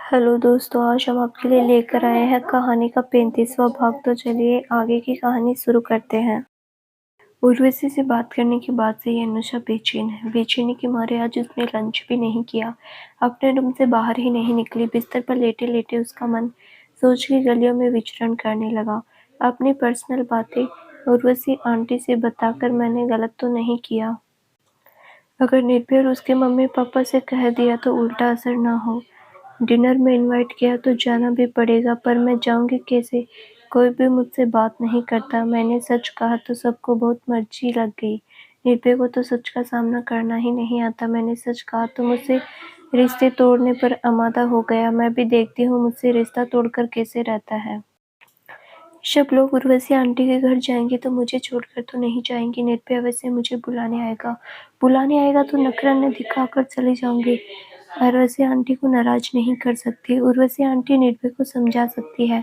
Hello दोस्तों, आज हम आपके लिए लेकर आए हैं कहानी का 35वां भाग। तो चलिए आगे की कहानी शुरू करते हैं। उर्वशी से बात करने के बाद से ही अनुषा बेचैन है। बेचैनी के मारे आज उसने लंच भी नहीं किया, अपने रूम से बाहर ही नहीं निकली। बिस्तर पर लेटे लेटे उसका मन सोच की गलियों में विचरण करने लगा। अपनी पर्सनल बातें उर्वशी आंटी से बताकर मैंने गलत तो नहीं किया। अगर निर्भय और उसके मम्मी पापा से कह दिया तो उल्टा असर ना हो। डिनर में इनवाइट किया तो जाना भी पड़ेगा, पर मैं जाऊंगी कैसे? कोई भी मुझसे बात नहीं करता। मैंने सच कहा तो सबको बहुत मर्जी लग गई। निर्भय को तो सच का सामना करना ही नहीं आता। मैंने सच कहा तो मुझसे रिश्ते तोड़ने पर आमादा हो गया। मैं भी देखती हूँ मुझसे रिश्ता तोड़कर कैसे रहता है। सब लोग उर्वशी आंटी के घर जाएंगे तो मुझे छोड़कर तो नहीं जाएंगी। निर्भय अवश्य मुझे बुलाने आएगा तो नखरा न दिखाकर चली जाऊंगी। उर्वशी आंटी को नाराज नहीं कर सकती। उर्वशी आंटी निर्भय को समझा सकती है।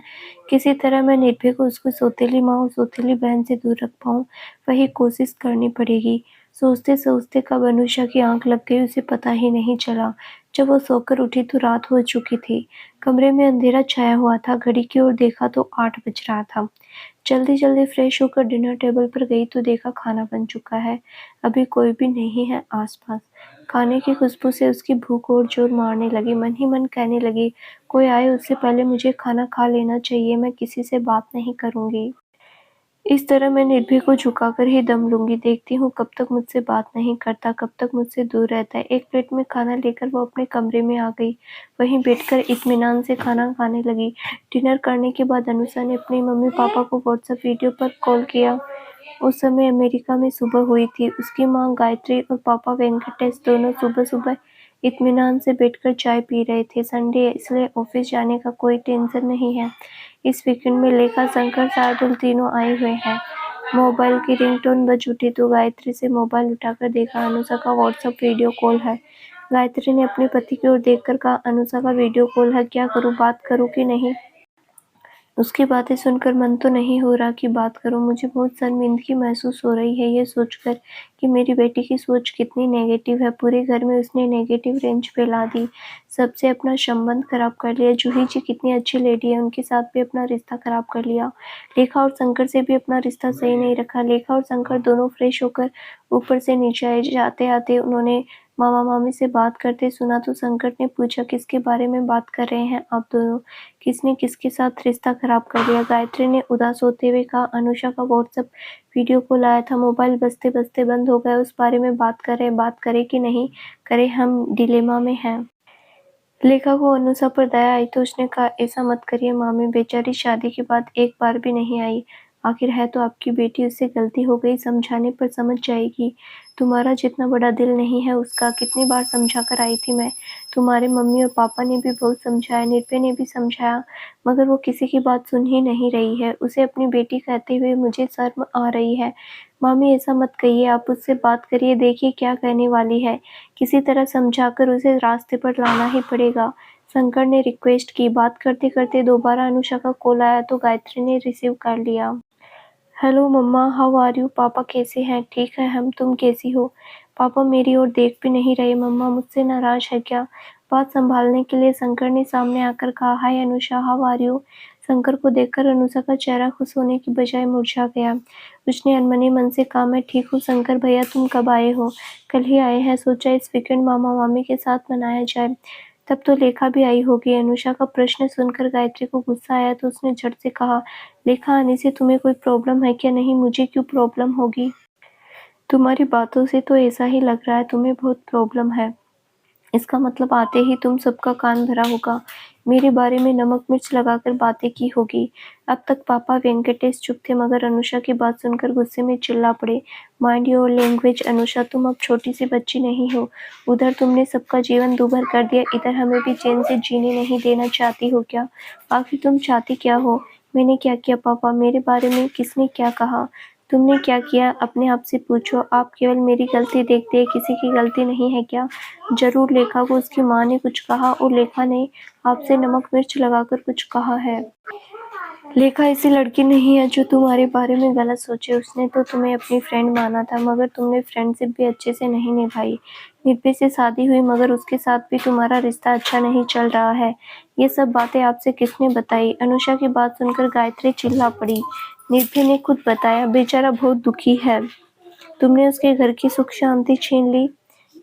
किसी तरह मैं निर्भय को उसको सौतेली माँ और सौतेली बहन से दूर रख पाऊँ, वही कोशिश करनी पड़ेगी। सोचते सोचते कब अनुषा की आंख लग गई उसे पता ही नहीं चला। जब वो सोकर उठी तो रात हो चुकी थी। कमरे में अंधेरा छाया हुआ था। घड़ी की ओर देखा तो 8 बज रहा था। जल्दी जल्दी फ्रेश होकर डिनर टेबल पर गई तो देखा खाना बन चुका है। अभी कोई भी नहीं है आसपास। खाने की खुशबू से उसकी भूख और जोर मारने लगी। मन ही मन कहने लगी, कोई आए उससे पहले मुझे खाना खा लेना चाहिए। मैं किसी से बात नहीं करूंगी। इस तरह मैं निर्भय को झुकाकर ही दम लूंगी। देखती हूँ कब तक मुझसे बात नहीं करता, कब तक मुझसे दूर रहता है। एक प्लेट में खाना लेकर वो अपने कमरे में आ गई। वहीं बैठकर इत्मीनान से खाना खाने लगी। डिनर करने के बाद अनुषा ने अपने मम्मी पापा को व्हाट्सएप वीडियो पर कॉल किया। उस समय अमेरिका में सुबह हुई थी। उसकी माँ गायत्री और पापा वेंकटेश दोनों सुबह सुबह इत्मीनान से बैठकर चाय पी रहे थे। संडे है इसलिए ऑफिस जाने का कोई टेंशन नहीं है। इस वीकेंड में लेखा, शंकर, शार्दुल तीनों आए हुए हैं। मोबाइल की रिंगटोन बज उठी तो गायत्री से मोबाइल उठाकर देखा अनुषा का व्हाट्सएप वीडियो कॉल है। गायत्री ने अपने पति की ओर देखकर कहा, अनुषा का वीडियो कॉल है, क्या करूँ, बात करूँ कि नहीं? उसकी बातें सुनकर मन तो नहीं हो रहा कि बात करूं। मुझे बहुत शर्मिंदगी महसूस हो रही है ये सोचकर कि मेरी बेटी की सोच कितनी नेगेटिव है। पूरे घर में उसने नेगेटिव रेंज फैला दी। सबसे अपना संबंध खराब कर लिया। जूही जी कितनी अच्छी लेडी है, उनके साथ भी अपना रिश्ता खराब कर लिया। लेखा और शंकर से भी अपना रिश्ता सही नहीं रखा। लेखा और शंकर दोनों फ्रेश होकर ऊपर से नीचे आए। जाते आते उन्होंने मामा मामी से बात करते सुना तो शंकर ने पूछा, किसके बारे में बात कर रहे हैं आप दोनों? किसने किसके साथ रिश्ता खराब कर लिया? गायत्री ने उदास होते हुए कहा, अनुषा का व्हाट्सएप वीडियो कॉल आया था, मोबाइल बजते बजते बंद हो गया। उस बारे में बात करें कि नहीं करें, हम डिलेमा में हैं। लेखा को अनुषा पर दया आई तो उसने कहा, ऐसा मत करिए मामी, बेचारी शादी के बाद एक बार भी नहीं आई। आखिर है तो आपकी बेटी, उससे गलती हो गई, समझाने पर समझ जाएगी। तुम्हारा जितना बड़ा दिल नहीं है उसका। कितनी बार समझा कर आई थी मैं। तुम्हारे मम्मी और पापा ने भी बहुत समझाया, निर्भय ने भी समझाया, मगर वो किसी की बात सुन ही नहीं रही है। उसे अपनी बेटी कहते हुए मुझे शर्म आ रही है। मामी ऐसा मत कहिए, आप उससे बात करिए, देखिए क्या कहने वाली है। किसी तरह समझाकर उसे रास्ते पर लाना ही पड़ेगा। शंकर ने रिक्वेस्ट की। बात करते करते दोबारा अनुषा का कॉल आया तो गायत्री ने रिसीव कर लिया। Hello mamma, how are you? Papa कैसे हैं? ठीक है हम, तुम कैसी हो? पापा मेरी ओर देख भी नहीं रहे। मम्मा मुझसे नाराज है क्या? बात संभालने के लिए शंकर ने सामने आकर कहा, hi Anusha, how are you? Shankar को देखकर अनुषा का चेहरा खुश होने की बजाय मुरझा गया। उसने अनमने मन से कहा, मैं ठीक हूँ शंकर भैया, तुम कब आए हो? कल ही आए हैं, सोचा इस वीकेंड मामा मामी के साथ मनाया जाए। तब तो लेखा भी आई होगी। अनुषा का प्रश्न सुनकर गायत्री को गुस्सा आया तो उसने झट से कहा, लेखा आने से तुम्हें कोई प्रॉब्लम है क्या? नहीं, मुझे क्यों प्रॉब्लम होगी? तुम्हारी बातों से तो ऐसा ही लग रहा है तुम्हें बहुत प्रॉब्लम है। इसका मतलब आते ही तुम सबका कान भरा होगा। मेरे बारे में नमक मिर्च लगाकर बातें की होगी। अब तक पापा वेंकटेश चुप थे, मगर अनुषा की बात सुनकर गुस्से में चिल्ला पड़े, माइंड योर लैंग्वेज अनुषा, तुम अब छोटी सी बच्ची नहीं हो। उधर तुमने सबका जीवन दूभर कर दिया, इधर हमें भी चैन से जीने नहीं देना चाहती हो क्या? आखिर तुम चाहती क्या हो? मैंने क्या किया पापा? मेरे बारे में किसने क्या कहा? तुमने क्या किया? अपने आप से पूछो। आप केवल मेरी गलती देखते हैं, किसी की गलती नहीं है क्या? जरूर लेखा को उसकी माँ ने कुछ कहा और लेखा ने आपसे नमक मिर्च लगाकर कुछ कहा है। लेखा ऐसी लड़की नहीं है जो तुम्हारे बारे में गलत सोचे। उसने तो तुम्हें अपनी फ्रेंड माना था, मगर तुमने फ्रेंडशिप भी अच्छे से नहीं निभाई। निर्भय से शादी हुई, मगर उसके साथ भी तुम्हारा रिश्ता अच्छा नहीं चल रहा है। ये सब बातें आपसे किसने बताई? अनुषा की बात सुनकर गायत्री चिल्ला पड़ी। निर्भय ने खुद बताया, बेचारा बहुत दुखी है। तुमने उसके घर की सुख शांति छीन ली।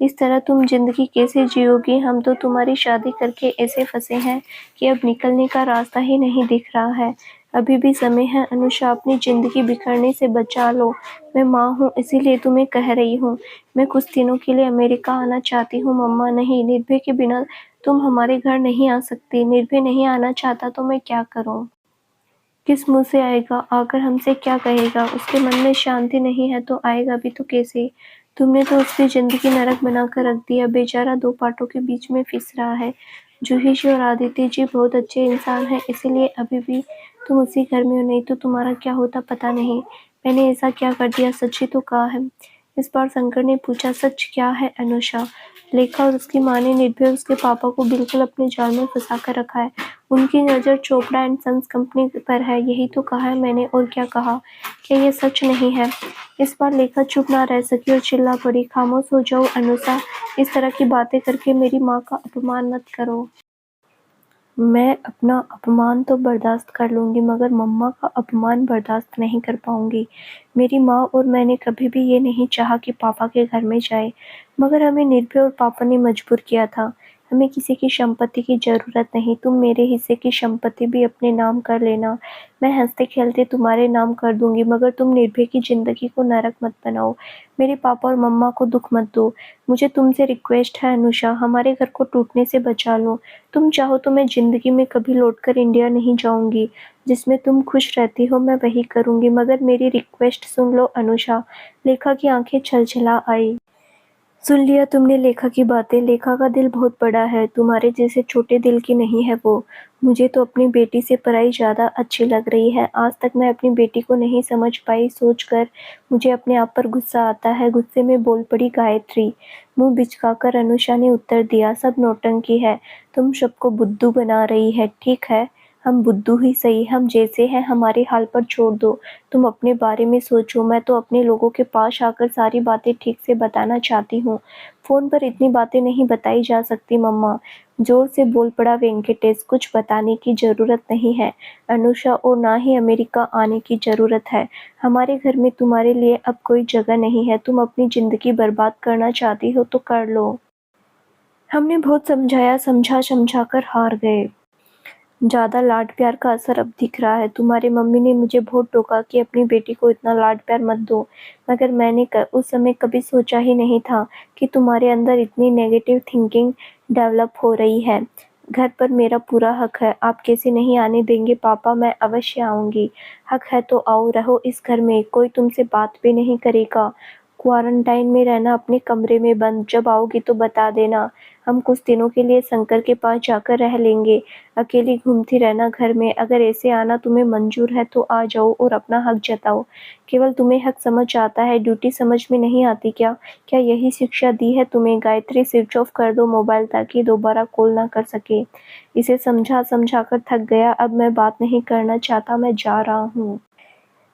इस तरह तुम जिंदगी कैसे जियोगी? हम तो तुम्हारी शादी करके ऐसे फंसे हैं कि अब निकलने का रास्ता ही नहीं दिख रहा है। अभी भी समय है अनुषा, अपनी जिंदगी बिखरने से बचा लो। मैं माँ हूँ, इसीलिए तुम्हें कह रही हूँ। मैं कुछ दिनों के लिए अमेरिका आना चाहती हूँ। मम्मा नहीं, निर्भय के बिना तुम हमारे घर नहीं आ सकती। निर्भय नहीं आना चाहता तो मैं क्या करूँ? किस मुँह से आएगा? आकर हमसे क्या कहेगा? उसके मन में शांति नहीं है तो आएगा भी तो कैसे? तुमने तो उसकी जिंदगी नरक बनाकर रख दिया। बेचारा दो पाटों के बीच में फिस रहा है। जूही जी और आदित्य जी बहुत अच्छे इंसान हैं, इसीलिए अभी भी तुम उसी घर में हो, नहीं तो तुम्हारा क्या होता पता नहीं। मैंने ऐसा क्या कर दिया? सच ही तो कहा है। इस बार शंकर ने पूछा, सच क्या है अनुषा? लेखा और उसकी माँ ने निर्भय और उसके पापा को बिल्कुल अपने जाल में फंसा कर रखा है। उनकी नज़र चोपड़ा एंड सन्स कंपनी पर है। यही तो कहा है मैंने, और क्या कहा? क्या ये सच नहीं है? इस बार लेखा चुप ना रह सकी और चिल्ला पड़ी, खामोश हो जाओ अनुषा। इस तरह की बातें करके मेरी माँ का अपमान मत करो। मैं अपना अपमान तो बर्दाश्त कर लूँगी, मगर मम्मा का अपमान बर्दाश्त नहीं कर पाऊँगी। मेरी माँ और मैंने कभी भी ये नहीं चाहा कि पापा के घर में जाए, मगर हमें निर्भय और पापा ने मजबूर किया था। हमें किसी की संपत्ति की ज़रूरत नहीं। तुम मेरे हिस्से की संपत्ति भी अपने नाम कर लेना। मैं हँसते-खेलते तुम्हारे नाम कर दूँगी, मगर तुम निर्भय की ज़िंदगी को नरक मत बनाओ। मेरे पापा और मम्मा को दुःख मत दो। मुझे तुमसे रिक्वेस्ट है अनुषा, हमारे घर को टूटने से बचा लो। तुम चाहो तो मैं ज़िंदगी में कभी लौटकर इंडिया नहीं जाऊँगी। जिसमें तुम खुश रहती हो मैं वही करूँगी, मगर मेरी रिक्वेस्ट सुन लो अनुषा। लेखा की आँखें छलछला आई। सुन लिया तुमने लेखा की बातें? लेखा का दिल बहुत बड़ा है, तुम्हारे जैसे छोटे दिल की नहीं है वो। मुझे तो अपनी बेटी से पराई ज़्यादा अच्छी लग रही है। आज तक मैं अपनी बेटी को नहीं समझ पाई। सोचकर मुझे अपने आप पर गुस्सा आता है। गुस्से में बोल पड़ी गायत्री। मुंह बिचकाकर अनुषा ने उत्तर दिया, सब नौटंकी है। तुम सबको बुद्धू बना रही है। ठीक है, हम बुद्धू ही सही, हम जैसे हैं हमारे हाल पर छोड़ दो। तुम अपने बारे में सोचो। मैं तो अपने लोगों के पास आकर सारी बातें ठीक से बताना चाहती हूँ। फ़ोन पर इतनी बातें नहीं बताई जा सकती मम्मा। ज़ोर से बोल पड़ा वेंकटेश। कुछ बताने की ज़रूरत नहीं है अनुषा, और ना ही अमेरिका आने की ज़रूरत है। हमारे घर में तुम्हारे लिए अब कोई जगह नहीं है। तुम अपनी ज़िंदगी बर्बाद करना चाहती हो तो कर लो। हमने बहुत समझाया, समझा कर हार गए। ज़्यादा लाड प्यार का असर अब दिख रहा है। तुम्हारी मम्मी ने मुझे बहुत टोका कि अपनी बेटी को इतना लाड प्यार मत दो, मगर मैंने उस समय कभी सोचा ही नहीं था कि तुम्हारे अंदर इतनी नेगेटिव थिंकिंग डेवलप हो रही है। घर पर मेरा पूरा हक है। आप कैसे नहीं आने देंगे पापा? मैं अवश्य आऊँगी। हक है तो आओ, रहो इस घर में। कोई तुमसे बात भी नहीं करेगा। क्वारंटाइन में रहना अपने कमरे में बंद। जब आओगी तो बता देना। हम कुछ दिनों के लिए शंकर के पास जाकर रह लेंगे। अकेली घूमती रहना घर में। अगर ऐसे आना तुम्हें मंजूर है तो आ जाओ और अपना हक जताओ। केवल तुम्हें हक समझ आता है, ड्यूटी समझ में नहीं आती क्या? क्या यही शिक्षा दी है तुम्हें? गायत्री, स्विच ऑफ कर दो मोबाइल ताकि दोबारा कॉल ना कर सके। इसे समझा कर थक गया। अब मैं बात नहीं करना चाहता, मैं जा रहा हूँ।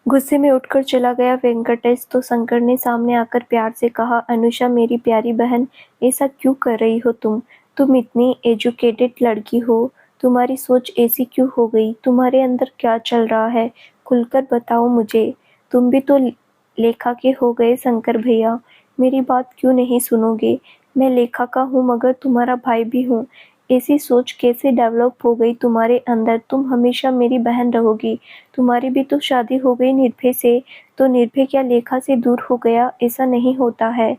गुस्से में उठकर चला गया वेंकटेश। तो शंकर ने सामने आकर प्यार से कहा, अनुषा मेरी प्यारी बहन, ऐसा क्यों कर रही हो तुम? तुम इतनी एजुकेटेड लड़की हो, तुम्हारी सोच ऐसी क्यों हो गई? तुम्हारे अंदर क्या चल रहा है? खुलकर बताओ मुझे। तुम भी तो लेखा के हो गए शंकर भैया। मेरी बात क्यों नहीं सुनोगे? मैं लेखा का हूँ, मगर तुम्हारा भाई भी हूँ। ऐसी सोच कैसे डेवलप हो गई तुम्हारे अंदर? तुम हमेशा मेरी बहन रहोगी। तुम्हारी भी तो शादी हो गई निर्भय से, तो निर्भय क्या लेखा से दूर हो गया? ऐसा नहीं होता है।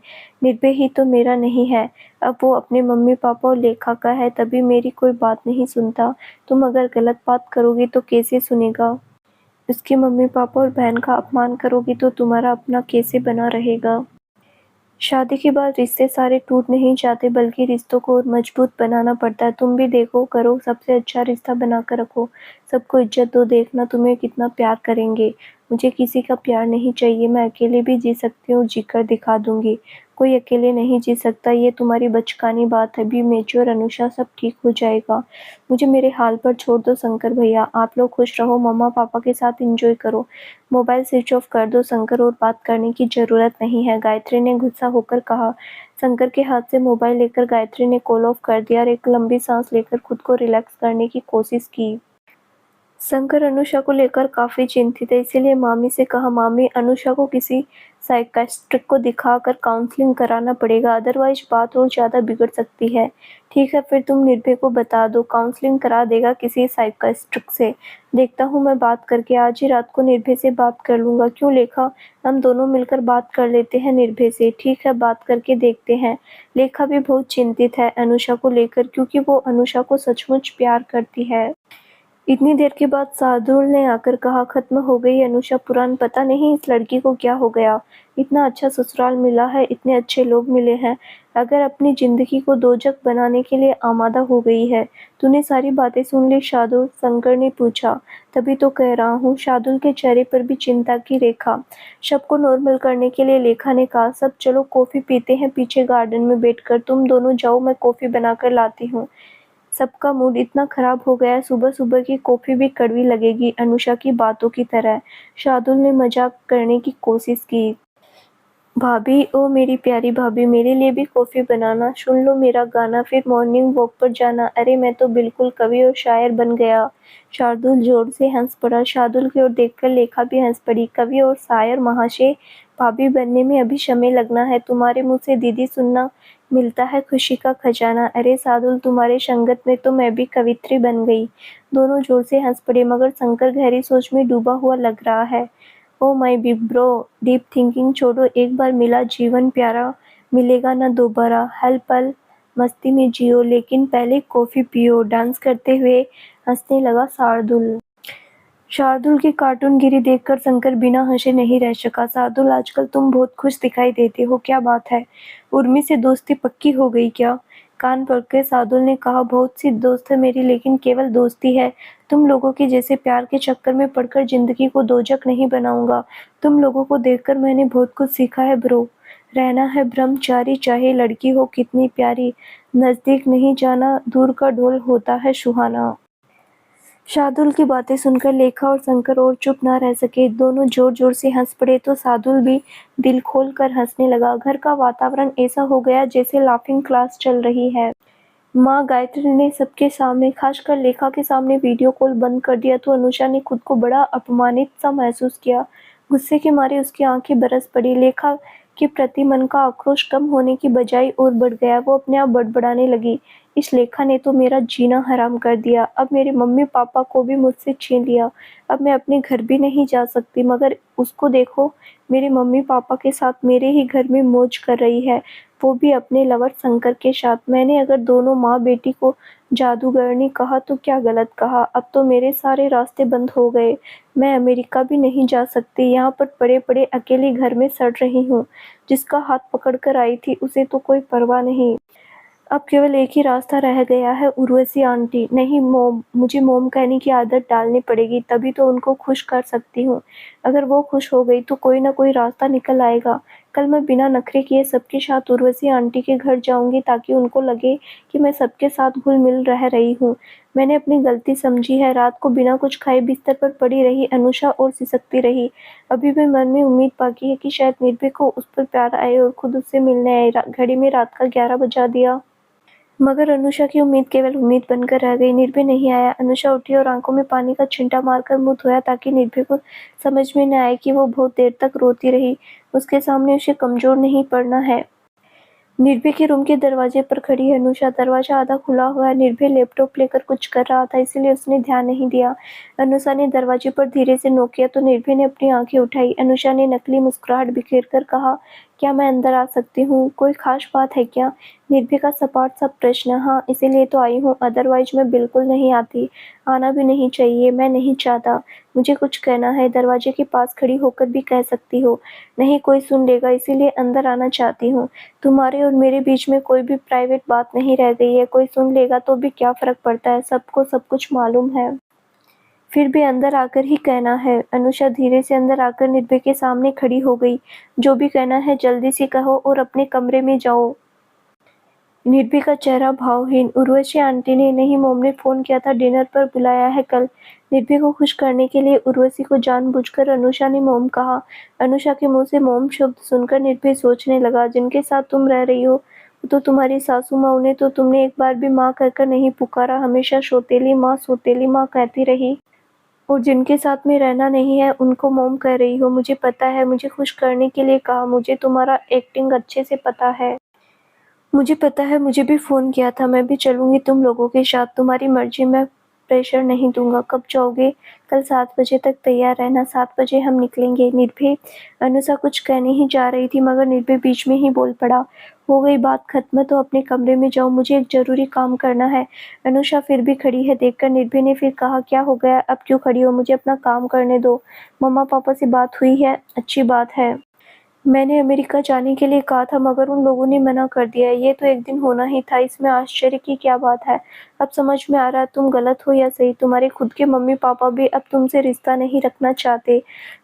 निर्भय ही तो मेरा नहीं है। अब वो अपने मम्मी पापा और लेखा का है, तभी मेरी कोई बात नहीं सुनता। तुम अगर गलत बात करोगी तो कैसे सुनेगा? उसके मम्मी पापा और बहन का अपमान करोगी तो तुम्हारा अपना कैसे बना रहेगा? शादी के बाद रिश्ते सारे टूट नहीं जाते, बल्कि रिश्तों को और मजबूत बनाना पड़ता है। तुम भी देखो करो, सबसे अच्छा रिश्ता बना कर रखो। सबको इज्जत दो, देखना तुम्हें कितना प्यार करेंगे। मुझे किसी का प्यार नहीं चाहिए। मैं अकेले भी जी सकती हूँ, जीकर दिखा दूंगी। कोई अकेले नहीं जी सकता, ये तुम्हारी बचकानी बात है। बी मैच्योर अनुषा, सब ठीक हो जाएगा। मुझे मेरे हाल पर छोड़ दो शंकर भैया, आप लोग खुश रहो, मम्मा पापा के साथ एंजॉय करो। मोबाइल स्विच ऑफ कर दो शंकर, और बात करने की जरूरत नहीं है, गायत्री ने गुस्सा होकर कहा। शंकर के हाथ से मोबाइल लेकर गायत्री ने कॉल ऑफ कर दिया और एक लंबी सांस लेकर खुद को रिलैक्स करने की कोशिश की। शंकर अनुषा को लेकर काफी चिंतित है, इसीलिए मामी से कहा, मामी अनुषा को किसी साइकियाट्रिस्ट को दिखाकर काउंसलिंग कराना पड़ेगा, अदरवाइज बात और ज्यादा बिगड़ सकती है। ठीक है, फिर तुम निर्भय को बता दो, काउंसलिंग करा देगा किसी साइकियाट्रिस्ट से। देखता हूँ मैं बात करके, आज ही रात को निर्भय से बात कर लूंगा। क्यों लेखा, हम दोनों मिलकर बात कर लेते हैं निर्भय से। ठीक है, बात करके देखते हैं। लेखा भी बहुत चिंतित है अनुषा को लेकर, क्योंकि वो अनुषा को सचमुच प्यार करती है। इतनी देर के बाद शार्दुल ने आकर कहा, खत्म हो गई अनुषा पुराण, पता नहीं इस लड़की को क्या हो गया। इतना अच्छा ससुराल मिला है, इतने अच्छे लोग मिले हैं, अगर अपनी जिंदगी को दोजख बनाने के लिए आमादा हो गई है। तूने सारी बातें सुन ली शार्दुल, शंकर ने पूछा। तभी तो कह रहा हूँ। शार्दुल के चेहरे पर भी चिंता की रेखा। सबको नॉर्मल करने के लिए लेखा ने कहा, सब चलो कॉफी पीते हैं पीछे गार्डन में बैठकर, तुम दोनों जाओ, मैं कॉफी बनाकर लाती हूँ। सबका मूड इतना खराब हो गया है, सुबह सुबह की कॉफी भी कड़वी लगेगी अनुषा की बातों की तरह। शार्दुल ने मजाक करने की कोशिश की। भाभी, ओ मेरी प्यारी भाभी, मेरे लिए भी कॉफी बनाना, सुन लो मेरा गाना, फिर मॉर्निंग वॉक पर जाना। अरे मैं तो बिल्कुल कवि और शायर बन गया। शार्दुल जोर से हंस पड़ा। शार्दुल की ओर देखकर लेखा भी हंस पड़ी। कवि और शायर महाशय, भाभी बनने में अभी समय लगना है, तुम्हारे मुंह से दीदी सुनना मिलता है खुशी का खजाना। अरे शार्दुल, तुम्हारे संगत में तो मैं भी कवित्री बन गई। दोनों जोर से हंस पड़े, मगर शंकर गहरी सोच में डूबा हुआ लग रहा है। Oh my big bro, deep thinking छोड़ो, एक बार मिला जीवन प्यारा, मिलेगा ना दोबारा, हल पल मस्ती में जियो, लेकिन पहले कॉफी पियो। डांस करते हुए हंसने लगा शार्दुल। शार्दुल की कार्टूनगिरी देखकर शंकर बिना हंसे नहीं रह सका। शार्दुल, आजकल तुम बहुत खुश दिखाई देते हो, क्या बात है? उर्मी से दोस्ती पक्की हो गई क्या? कान पकड़े शार्दुल ने कहा, बहुत सी दोस्त है मेरी, लेकिन केवल दोस्ती है। तुम लोगों के जैसे प्यार के चक्कर में पड़कर जिंदगी को दोजख नहीं बनाऊंगा। तुम लोगों को देखकर मैंने बहुत कुछ सीखा है ब्रो। रहना है ब्रह्मचारी, चाहे लड़की हो कितनी प्यारी, नजदीक नहीं जाना, दूर का ढोल होता है सुहाना। शार्दुल की बातें सुनकर लेखा और शंकर और चुप ना रह सके। दोनों जोर जोर से हंस पड़े तो शार्दुल भी दिल खोल कर हंसने लगा। घर का वातावरण ऐसा हो गया जैसे लाफिंग क्लास चल रही है। माँ गायत्री ने सबके सामने, खासकर लेखा के सामने, वीडियो कॉल बंद कर दिया तो अनुषा ने खुद को बड़ा अपमानित सा महसूस किया। गुस्से के मारे उसकी आंखें बरस पड़ी। लेखा के प्रति मन का आक्रोश कम होने की बजाय और बढ़ गया। वो अपने आप बड़बड़ाने लगी, इस लेखा ने तो मेरा जीना हराम कर दिया, अब मेरे मम्मी पापा को भी मुझसे छीन लिया, अब मैं अपने घर भी नहीं जा सकती, मगर उसको देखो, मेरे मम्मी पापा के साथ मेरे ही घर में मौज कर रही है, वो भी अपने लवर शंकर के साथ। मैंने अगर दोनों माँ बेटी को जादूगरनी कहा तो क्या गलत कहा? अब तो मेरे सारे रास्ते बंद हो गए। मैं अमेरिका भी नहीं जा सकती, यहाँ पर पड़े पड़े अकेले घर में सड़ रही हूँ। जिसका हाथ पकड़ कर आई थी उसे तो कोई परवाह नहीं। अब केवल एक ही रास्ता रह गया है, उर्वशी आंटी। नहीं मोम, मुझे मोम कहने की आदत डालनी पड़ेगी, तभी तो उनको खुश कर सकती हूँ। अगर वो खुश हो गई तो कोई ना कोई रास्ता निकल आएगा। कल मैं बिना नखरे किए सबके साथ उर्वशी आंटी के घर जाऊंगी, ताकि उनको लगे कि मैं सबके साथ घुल मिल रह रही हूँ। मैंने अपनी गलती समझी है। रात को बिना कुछ खाए बिस्तर पर पड़ी रही अनुषा और सिसकती रही। अभी भी मन में उम्मीद बाकी है कि शायद निर्भय को उस पर प्यार आए और खुद उससे मिलने आए। घड़ी में रात का 11 बजा दिया। मगर अनुषा की उम्मीद केवल उम्मीद बनकर रह गई। निर्भय नहीं आया। अनुषा उठी और आंखों में पानी का छींटा मारकर मुंह धोया, ताकि निर्भय को समझ में न आए कि वो बहुत देर तक रोती रही। उसके सामने उसे कमजोर नहीं पड़ना है। निर्भय के रूम के दरवाजे पर खड़ी है अनुषा। दरवाजा आधा खुला हुआ है। निर्भय लैपटॉप लेकर कुछ कर रहा था, इसीलिए उसने ध्यान नहीं दिया। अनुषा ने दरवाजे पर धीरे से नॉक किया तो निर्भय ने अपनी आंखें उठाई। अनुषा ने नकली मुस्कुराहट बिखेर कर कहा, क्या मैं अंदर आ सकती हूँ? कोई खास बात है क्या? निर्भय का सपाट सा प्रश्न। हाँ, इसीलिए तो आई हूँ, अदरवाइज मैं बिल्कुल नहीं आती। आना भी नहीं चाहिए, मैं नहीं चाहता। मुझे कुछ कहना है, दरवाजे के पास खड़ी होकर भी कह सकती हो। नहीं कोई सुन लेगा, इसीलिए अंदर आना चाहती हूँ। तुम्हारे और मेरे बीच में कोई भी प्राइवेट बात नहीं रह गई है। कोई सुन लेगा तो भी क्या फर्क पड़ता है, सबको सब कुछ मालूम है। फिर भी अंदर आकर ही कहना है। अनुषा धीरे से अंदर आकर निर्भय के सामने खड़ी हो गई। जो भी कहना है जल्दी से कहो और अपने कमरे में जाओ। निर्भय का चेहरा भावहीन। उर्वशी आंटी ने नहीं, मोम ने फोन किया था, डिनर पर बुलाया है कल। निर्भय को खुश करने के लिए उर्वशी को जानबूझकर अनुषा ने मोम कहा। अनुषा के मुंह से मोम शब्द सुनकर निर्भय सोचने लगा, जिनके साथ तुम रह रही हो वो तो तुम्हारी सासू माँ, उन्हें तो तुमने एक बार भी माँ कहकर नहीं पुकारा, हमेशा सौतेली माँ कहती रही। और जिनके साथ में रहना नहीं है उनको मोम कह रही हो। मुझे पता है, मुझे खुश करने के लिए कहा, मुझे तुम्हारा एक्टिंग अच्छे से पता है। मुझे पता है, मुझे भी फ़ोन किया था। मैं भी चलूँगी तुम लोगों के साथ, तुम्हारी मर्ज़ी, मैं प्रेशर नहीं दूँगा। कब जाओगे? कल 7 बजे तक तैयार रहना, 7 बजे हम निकलेंगे। निर्भय अनुषा कुछ कहने ही जा रही थी मगर निर्भय बीच में ही बोल पड़ा। हो गई बात खत्म, तो अपने कमरे में जाओ, मुझे एक ज़रूरी काम करना है। अनुषा फिर भी खड़ी है देखकर निर्भय ने फिर कहा, क्या हो गया? अब क्यों खड़ी हो? मुझे अपना काम करने दो। मम्मा पापा से बात हुई है? अच्छी बात है। मैंने अमेरिका जाने के लिए कहा था मगर उन लोगों ने मना कर दिया है। ये तो एक दिन होना ही था, इसमें आश्चर्य की क्या बात है? अब समझ में आ रहा है तुम गलत हो या सही। तुम्हारे खुद के मम्मी पापा भी अब तुमसे रिश्ता नहीं रखना चाहते।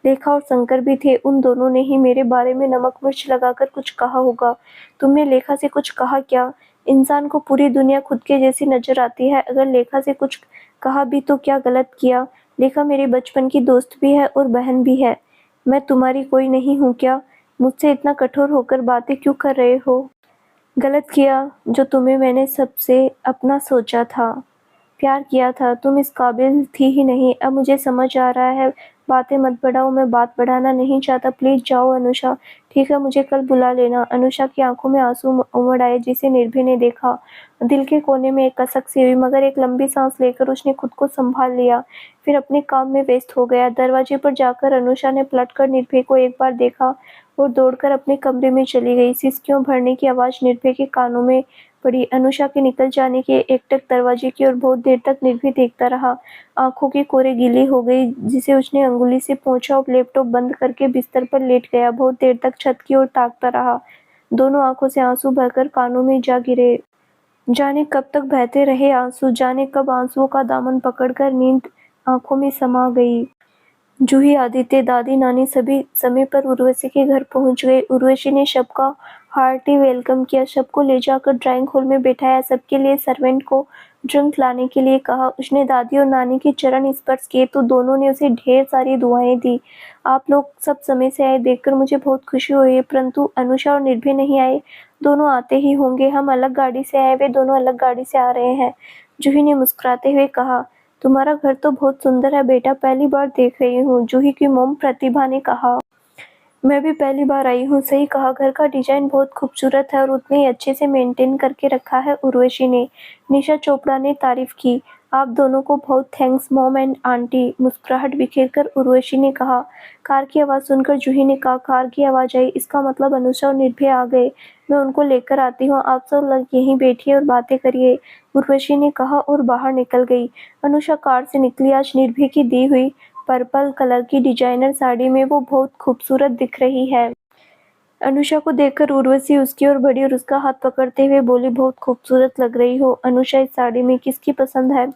लेखा और शंकर भी थे, उन दोनों ने ही मेरे बारे में नमक मिर्च लगाकर कुछ कहा होगा। तुमने लेखा से कुछ कहा क्या? इंसान को पूरी दुनिया खुद के जैसी नजर आती है, अगर लेखा से कुछ कहा भी तो क्या गलत किया? लेखा मेरी बचपन की दोस्त भी है और बहन भी है। मैं तुम्हारी कोई नहीं हूँ क्या? मुझसे इतना कठोर होकर बातें क्यों कर रहे हो? गलत किया जो तुम्हें मैंने सबसे अपना सोचा था, प्यार किया था। तुम इस काबिल थी ही नहीं। अब मुझे समझ आ रहा है। बातें मत बढ़ाओ, मैं बात बढ़ाना नहीं चाहता। प्लीज जाओ अनुषा। ठीक है, मुझे कल बुला लेना। अनुषा की आंखों में आंसू उमड़ आए जिसे निर्भय ने देखा। दिल के कोने में एक कसक सी हुई मगर एक लंबी सांस लेकर उसने खुद को संभाल लिया। फिर अपने काम में व्यस्त हो गया। दरवाजे पर जाकर अनुषा ने पलटकर निर्भय को एक बार देखा और दौड़कर अपने कमरे में चली गई। सिसकियों भरने की आवाज निर्भय के कानों में पड़ी। अनुषा के निकल जाने के एकटक दरवाजे की ओर बहुत देर तक निर्भय देखता रहा। आंखों की कोरे गीली हो गई जिसे उसने अंगुली से पोंछा और लैपटॉप बंद करके बिस्तर पर लेट गया। बहुत देर तक छत की ओर ताकता रहा। दोनों आंखों से आंसू बहकर कानों में जा गिरे। जाने कब तक बहते रहे आंसू, जाने कब आंसुओं का दामन पकड़कर नींद आंखों में समा गई। जूही, आदित्य, दादी, नानी सभी समय पर उर्वशी के घर पहुंच गए। उर्वशी ने सबका हार्टी वेलकम किया, सबको ले जाकर ड्राइंग हॉल में बैठाया, सबके लिए सर्वेंट को ड्रिंक लाने के लिए कहा। उसने दादी और नानी के चरण स्पर्श किए तो दोनों ने उसे ढेर सारी दुआएं दी। आप लोग सब समय से आए, देखकर मुझे बहुत खुशी हुई है, परंतु अनुषा और निर्भय नहीं आए। दोनों आते ही होंगे, हम अलग गाड़ी से आए, वे दोनों अलग गाड़ी से आ रहे हैं। जूही ने मुस्कुराते हुए कहा। तुम्हारा घर तो बहुत सुंदर है बेटा, पहली बार देख रही हूँ, जूही की मोम प्रतिभा ने कहा। मैं भी पहली बार आई हूँ। सही कहा, घर का डिजाइन बहुत खूबसूरत है और उतने ही अच्छे से मेंटेन करके रखा है, उर्वशी ने। निशा चोपड़ा ने तारीफ की। आप दोनों को बहुत थैंक्स मॉम एंड आंटी, मुस्कुराहट बिखेरकर उर्वशी ने कहा। कार की आवाज़ सुनकर जूही ने कहा, कार की आवाज़ आई, इसका मतलब अनुषा और निर्भय आ गए। मैं उनको लेकर आती हूँ, आप सब लोग यहीं बैठिए और बातें करिए, उर्वशी ने कहा और बाहर निकल गई। अनुषा कार से निकली। आज निर्भय की दी हुई पर्पल कलर की डिजाइनर साड़ी में वो बहुत खूबसूरत दिख रही है। अनुषा को देखकर उर्वशी उसकी ओर बढ़ी और उसका हाथ पकड़ते हुए बोली, बहुत खूबसूरत लग रही हो अनुषा इस साड़ी में। किसकी पसंद है?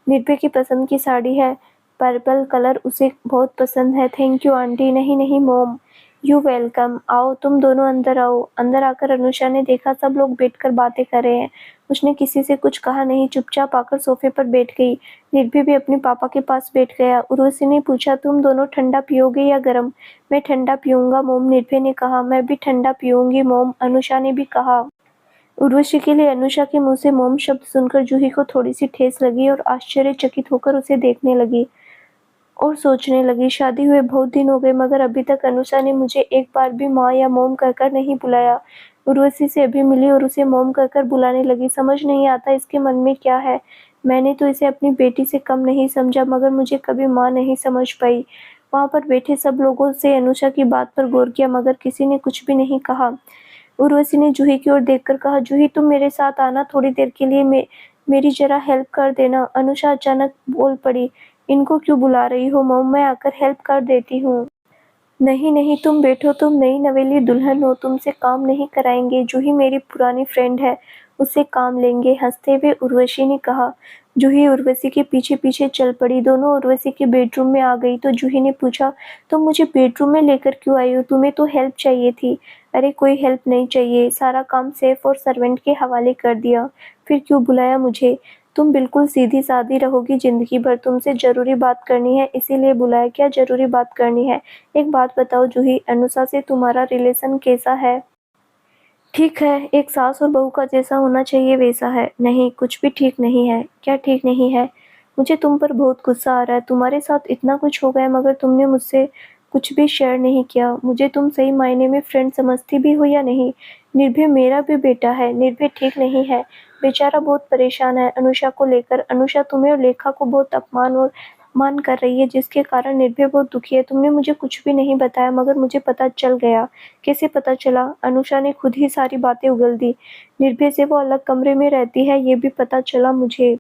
निर्भय की पसंद की साड़ी है, पर्पल कलर उसे बहुत पसंद है। Thank you aunty. नहीं नहीं मोम, यू वेलकम। आओ तुम दोनों अंदर आओ। अंदर आकर अनुषा ने देखा सब लोग बैठकर बातें कर रहे हैं। उसने किसी से कुछ कहा नहीं, चुपचाप आकर सोफे पर बैठ गई। निर्भय भी अपने पापा के पास बैठ गया। उर्वशी ने पूछा, तुम दोनों ठंडा पियोगे या गर्म? मैं ठंडा पीऊंगा मोम, निर्भय ने कहा। मैं भी ठंडा पीऊंगी मोम, अनुषा ने भी कहा। उर्वशी के लिए अनुषा के मुंह से मोम शब्द सुनकर जूही को थोड़ी सी ठेस लगी और आश्चर्यचकित होकर उसे देखने लगी और सोचने लगी, शादी हुए बहुत दिन हो गए मगर अभी तक अनुषा ने मुझे एक बार भी माँ या मोम कहकर नहीं बुलाया। उर्वशी से अभी मिली और उसे मोम कहकर बुलाने लगी। समझ नहीं आता इसके मन में क्या है। मैंने तो इसे अपनी बेटी से कम नहीं समझा मगर मुझे कभी माँ नहीं समझ पाई। वहाँ पर बैठे सब लोगों से अनुषा की बात पर गौर किया मगर किसी ने कुछ भी नहीं कहा। उर्वशी ने जूही की ओर देखकर कहा, जूही तुम मेरे साथ आना थोड़ी देर के लिए, मेरी जरा हेल्प कर देना। अनुषा अचानक बोल पड़ी, इनको क्यों बुला रही हो मॉम, मैं आकर हेल्प कर देती हूँ। नहीं नहीं तुम बैठो, तुम नई नवेली दुल्हन हो, तुमसे काम नहीं कराएंगे। जूही मेरी पुरानी फ्रेंड है, उससे काम लेंगे। हंसते हुए उर्वशी ने कहा। जूही उर्वशी के पीछे पीछे चल पड़ी। दोनों उर्वशी के बेडरूम में आ गई तो जूही ने पूछा, तुम मुझे बेडरूम में लेकर क्यों आई हो? तुम्हें तो हेल्प चाहिए थी। अरे कोई हेल्प नहीं चाहिए, सारा काम सेफ और सर्वेंट के हवाले कर दिया। फिर क्यों बुलाया मुझे? तुम बिल्कुल सीधी सादी रहोगी जिंदगी भर। तुमसे जरूरी बात करनी है इसीलिए बुलाया। क्या जरूरी बात करनी है? एक बात बताओ जूही, अनुषा से तुम्हारा रिलेशन कैसा है? ठीक है, एक सास और बहू का जैसा होना चाहिए वैसा है। नहीं, कुछ भी ठीक नहीं है। क्या ठीक नहीं है? मुझे तुम पर बहुत गुस्सा आ रहा है। तुम्हारे साथ इतना कुछ हो गया मगर तुमने मुझसे कुछ भी शेयर नहीं किया। मुझे तुम सही मायने में फ्रेंड समझती भी हो या नहीं? निर्भय मेरा भी बेटा है। निर्भय ठीक नहीं है, बेचारा बहुत परेशान है अनुषा को लेकर। अनुषा तुम्हें और लेखा को बहुत अपमान और मान कर रही है जिसके कारण निर्भय बहुत दुखी है। तुमने मुझे कुछ भी नहीं बताया मगर मुझे पता चल गया। कैसे पता चला? अनुषा ने खुद ही सारी बातें उगल दी। निर्भय से वो अलग कमरे में रहती है ये भी पता चला मुझे।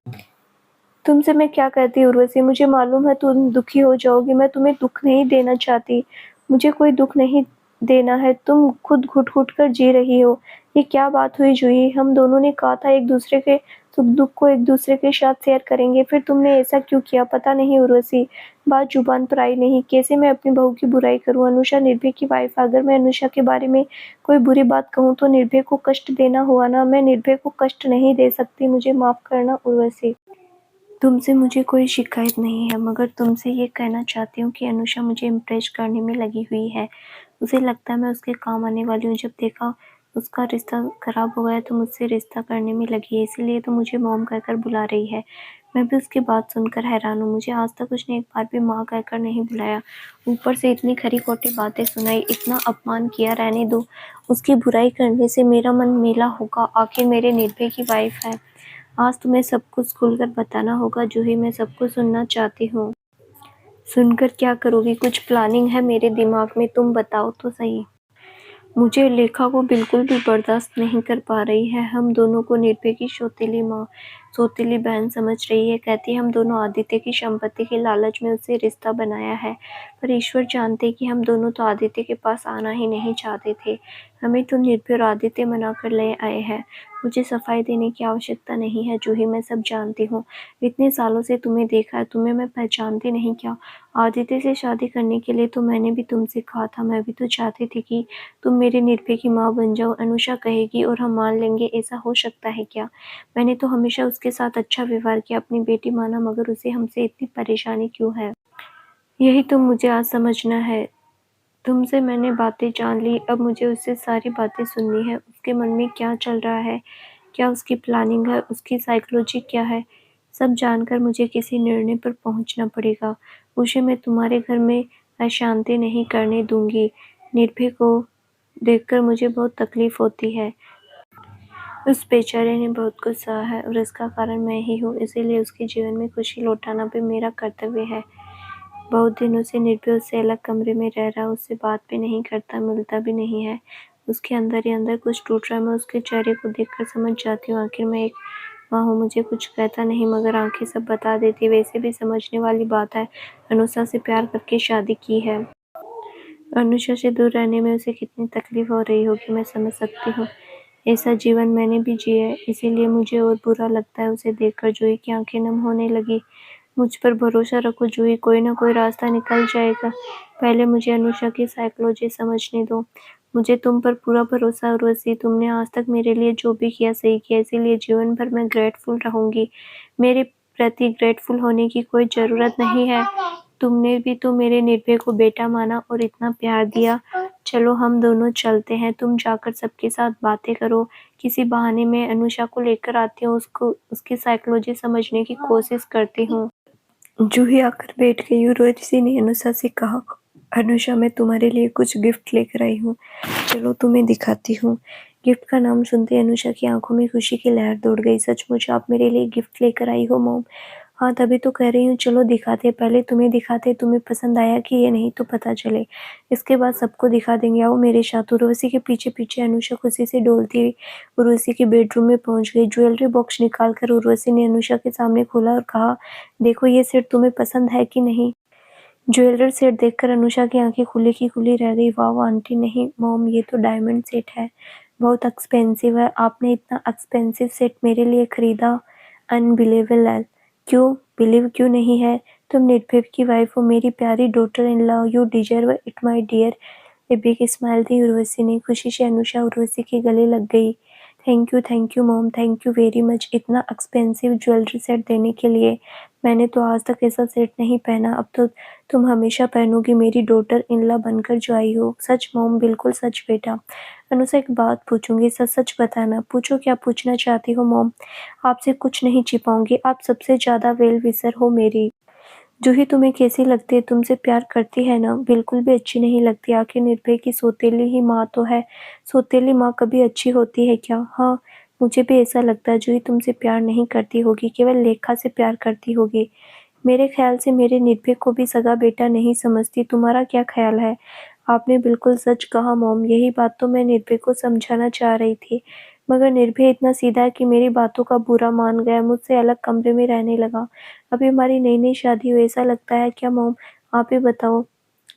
तुमसे मैं क्या कहती उर्वशी, मुझे मालूम है तुम दुखी हो जाओगी। मैं तुम्हें दुख नहीं देना चाहती। मुझे कोई दुख नहीं देना है। तुम खुद घुट घुट कर जी रही हो। ये क्या बात हुई जूही? हम दोनों ने कहा था एक दूसरे के सुख दुख को एक दूसरे के साथ शेयर करेंगे, फिर तुमने ऐसा क्यों किया? पता नहीं उर्वशी, बात जुबान पर आई नहीं। कैसे मैं अपनी बहू की बुराई करूं? अनुषा निर्भय की वाइफ। अगर मैं अनुषा के बारे में कोई बुरी बात कहूं तो निर्भय को कष्ट देना हुआ ना। मैं निर्भय को कष्ट नहीं दे सकती। मुझे माफ करना उर्वशी। तुमसे मुझे कोई शिकायत नहीं है मगर तुमसे ये कहना चाहती हूँ कि अनुषा मुझे इम्प्रेस करने में लगी हुई है। उसे लगता है मैं उसके काम आने वाली हूँ। जब देखा उसका रिश्ता खराब हो गया तो मुझसे रिश्ता करने में लगी है, इसीलिए तो मुझे मॉम कहकर बुला रही है। मैं भी उसकी बात सुनकर हैरान हूँ। मुझे आज तक उसने एक बार भी माँ कहकर नहीं बुलाया। ऊपर से इतनी खरी खोटी बातें सुनाई, इतना अपमान किया। रहने दो, उसकी बुराई करने से मेरा मन मेला होगा। आखिर मेरे निर्भय की वाइफ है। आज तुम्हें सब कुछ खुलकर बताना होगा जूही, मैं सब कुछ सुनना चाहती हूँ। सुनकर क्या करोगी? कुछ प्लानिंग है मेरे दिमाग में, तुम बताओ तो सही। मुझे लेखा को बिल्कुल भी बर्दाश्त नहीं कर पा रही है। हम दोनों को निर्भय की सौतेली माँ, सौतेली बहन समझ रही है। कहती है हम दोनों आदित्य की संपत्ति के लालच में उससे रिश्ता बनाया है, पर ईश्वर जानते कि हम दोनों तो आदित्य के पास आना ही नहीं चाहते थे। हमें तो निर्भय और आदित्य मना कर ले आए हैं। मुझे सफाई देने की आवश्यकता नहीं है जूही, मैं सब जानती हूँ। इतने सालों से तुम्हें देखा है, तुम्हें मैं पहचानती नहीं क्या? आदित्य से शादी करने के लिए तो मैंने भी तुमसे कहा था। मैं भी तो चाहती थी कि तुम मेरे निर्भय की माँ बन जाओ। अनुषा कहेगी और हम मान लेंगे, ऐसा हो सकता है क्या? मैंने तो हमेशा उसके साथ अच्छा व्यवहार किया, अपनी बेटी माना, मगर उसे हमसे इतनी परेशानी क्यों है? यही तो मुझे आज समझना है। तुमसे मैंने बातें जान ली, अब मुझे उससे सारी बातें सुननी है। उसके मन में क्या चल रहा है, क्या उसकी प्लानिंग है, उसकी साइकोलॉजी क्या है, सब जानकर मुझे किसी निर्णय पर पहुंचना पड़ेगा। उसे मैं तुम्हारे घर में अशांति नहीं करने दूंगी। निर्भय को देखकर मुझे बहुत तकलीफ होती है। उस बेचारे ने बहुत कुछ सहा है और इसका कारण मैं ही हूँ, इसीलिए उसके जीवन में खुशी लौटाना भी मेरा कर्तव्य है। बहुत दिनों से निर्भय उससे अलग कमरे में रह रहा, उससे बात भी नहीं करता, मिलता भी नहीं है। उसके अंदर ही अंदर कुछ टूट रहा है। मैं उसके चेहरे को देखकर समझ जाती हूँ। आखिर मैं एक माँ हूँ, मुझे कुछ कहता नहीं मगर आंखें सब बता देती। वैसे भी समझने वाली बात है, अनुषा से प्यार करके शादी की है। अनुषा से दूर रहने में उसे कितनी तकलीफ हो रही होगी मैं समझ सकती हूँ। ऐसा जीवन मैंने भी जिया है, इसीलिए मुझे और बुरा लगता है उसे देखकर। जूही की आंखें नम होने लगी। मुझ पर भरोसा रखो जूही, कोई ना कोई रास्ता निकल जाएगा। पहले मुझे अनुषा की साइकोलॉजी समझने दो। मुझे तुम पर पूरा भरोसा है उर्वशी। तुमने आज तक मेरे लिए जो भी किया सही किया, इसीलिए जीवन भर मैं ग्रेटफुल रहूंगी। मेरे प्रति ग्रेटफुल होने की कोई जरूरत नहीं है। तुमने भी तो मेरे निर्भय को बेटा माना और इतना प्यार दिया। चलो हम दोनों चलते हैं, तुम जाकर सबके साथ बातें करो। किसी बहाने मैं अनुषा को लेकर आती हूँ, उसको उसकी साइकोलॉजी समझने की कोशिश करती हूँ। जूही आकर बैठ गई। उर्वशी ने अनुषा से कहा, अनुषा मैं तुम्हारे लिए कुछ गिफ्ट लेकर आई हूँ, चलो तुम्हें दिखाती हूँ। गिफ्ट का नाम सुनते अनुषा की आंखों में खुशी की लहर दौड़ गई। सचमुच आप मेरे लिए गिफ्ट लेकर आई हो मॉम? हाँ तभी तो कह रही हूँ, चलो दिखाते। पहले तुम्हें दिखाते, तुम्हें पसंद आया कि ये नहीं तो पता चले, इसके बाद सबको दिखा देंगे। आओ मेरे साथ। उर्वशी के पीछे पीछे अनुषा खुशी से डोलती हुई उर्वशी के बेडरूम में पहुंच गई। ज्वेलरी बॉक्स निकालकर उर्वशी ने अनुषा के सामने खोला और कहा, देखो ये सेट तुम्हें पसंद है कि नहीं? ज्वेलर सेट देखकर अनुषा की आंखें खुली की खुली रह गई। वाह आंटी, नहीं मॉम, ये तो डायमंड सेट है। बहुत एक्सपेंसिव है, आपने इतना एक्सपेंसिव सेट मेरे लिए खरीदा, अनबिलीवेबल है। क्यों बिलीव क्यों नहीं है? तुम निर्भय की वाइफ हो, मेरी प्यारी daughter in law, you deserve it my dear. Baby की स्माइल थी उर्वशी ने। खुशी से अनुषा उर्वशी के गले लग गई। Thank you mom, thank you very much इतना एक्सपेंसिव ज्वेलरी सेट देने के लिए। मैंने तो आज तक ऐसा सेट नहीं पहना, अब तो तुम हमेशा पहनोगी, मेरी डॉटर इन लॉ बनकर जो आई हो। सच मॉम, बिल्कुल सच बेटा। अनुषा एक बात पूछूंगी, सच सच बताना। पूछो, क्या पूछना चाहती हो मॉम? आपसे कुछ नहीं छिपाऊंगी, आप सबसे ज्यादा वेल विशर हो मेरी। जूही तुम्हें कैसी लगती है? तुमसे प्यार करती है ना? बिल्कुल भी अच्छी नहीं लगती, आखिर निर्भय की सौतेली ही माँ तो है। सौतेली माँ कभी अच्छी होती है क्या? हाँ, मुझे भी ऐसा लगता है। जूही तुमसे प्यार नहीं करती होगी, केवल लेखा से प्यार करती होगी। मेरे ख्याल से मेरे निर्भय को भी सगा बेटा नहीं समझती। तुम्हारा क्या ख्याल है? आपने बिल्कुल सच कहा मॉम, यही बात तो मैं निर्भय को समझाना चाह रही थी, मगर निर्भय इतना सीधा है कि मेरी बातों का बुरा मान गया, मुझसे अलग कमरे में रहने लगा। अभी हमारी नई नई शादी हुई, ऐसा लगता है क्या मॉम? आप ही बताओ।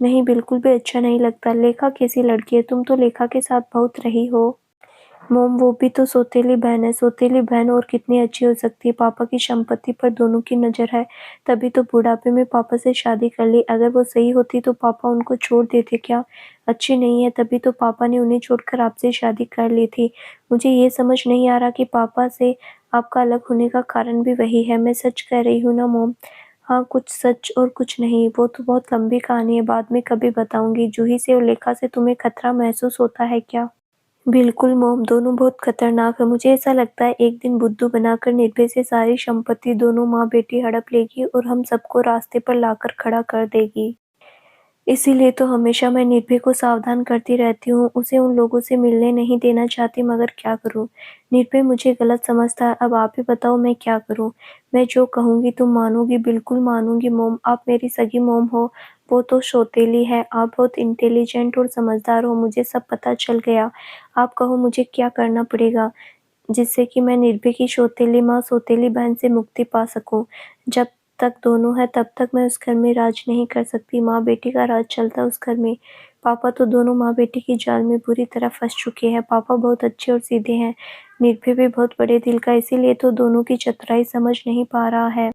नहीं, बिल्कुल भी अच्छा नहीं लगता। लेखा कैसी लड़की है? तुम तो लेखा के साथ बहुत रही हो। मोम, वो भी तो सौतेली बहन है। सौतेली बहन और कितनी अच्छी हो सकती है? पापा की संपत्ति पर दोनों की नजर है, तभी तो बुढ़ापे में पापा से शादी कर ली। अगर वो सही होती तो पापा उनको छोड़ देते क्या? अच्छी नहीं है, तभी तो पापा ने उन्हें छोड़कर आपसे शादी कर ली थी। मुझे ये समझ नहीं आ रहा कि पापा से आपका अलग होने का कारण भी वही है। मैं सच कह रही हूँ ना मोम? हाँ, कुछ सच और कुछ नहीं। वो तो बहुत लंबी कहानी है, बाद में कभी बताऊंगी। जूही से और लेखा से तुम्हें खतरा महसूस होता है क्या? बिल्कुल मॉम, दोनों बहुत खतरनाक है। मुझे ऐसा लगता है एक दिन बुद्धू बनाकर निर्भय से सारी संपत्ति दोनों माँ बेटी हड़प लेगी और हम सबको रास्ते पर लाकर खड़ा कर देगी। इसीलिए तो हमेशा मैं निर्भय को सावधान करती रहती हूँ, उसे उन लोगों से मिलने नहीं देना चाहती, मगर क्या करूँ? निर्भय मुझे गलत समझता है। अब आप ही बताओ मैं क्या करूँ? मैं जो कहूँगी तुम मानोगी? बिल्कुल मानूंगी मॉम, आप मेरी सगी मॉम हो। वो तो सौतेली है, आप बहुत इंटेलिजेंट और समझदार हो, मुझे सब पता चल गया। आप कहो मुझे क्या करना पड़ेगा, जिससे कि मैं निर्भय की सौतेली माँ सौतेली बहन से मुक्ति पा सकूं। जब तक दोनों है तब तक मैं उस घर में राज नहीं कर सकती। माँ बेटी का राज चलता है उस घर में। पापा तो दोनों माँ बेटी की जाल में बुरी तरह फंस चुके हैं। पापा बहुत अच्छे और सीधे हैं, निर्भय भी बहुत बड़े दिल का, इसीलिए तो दोनों की चतुराई समझ नहीं पा रहा है।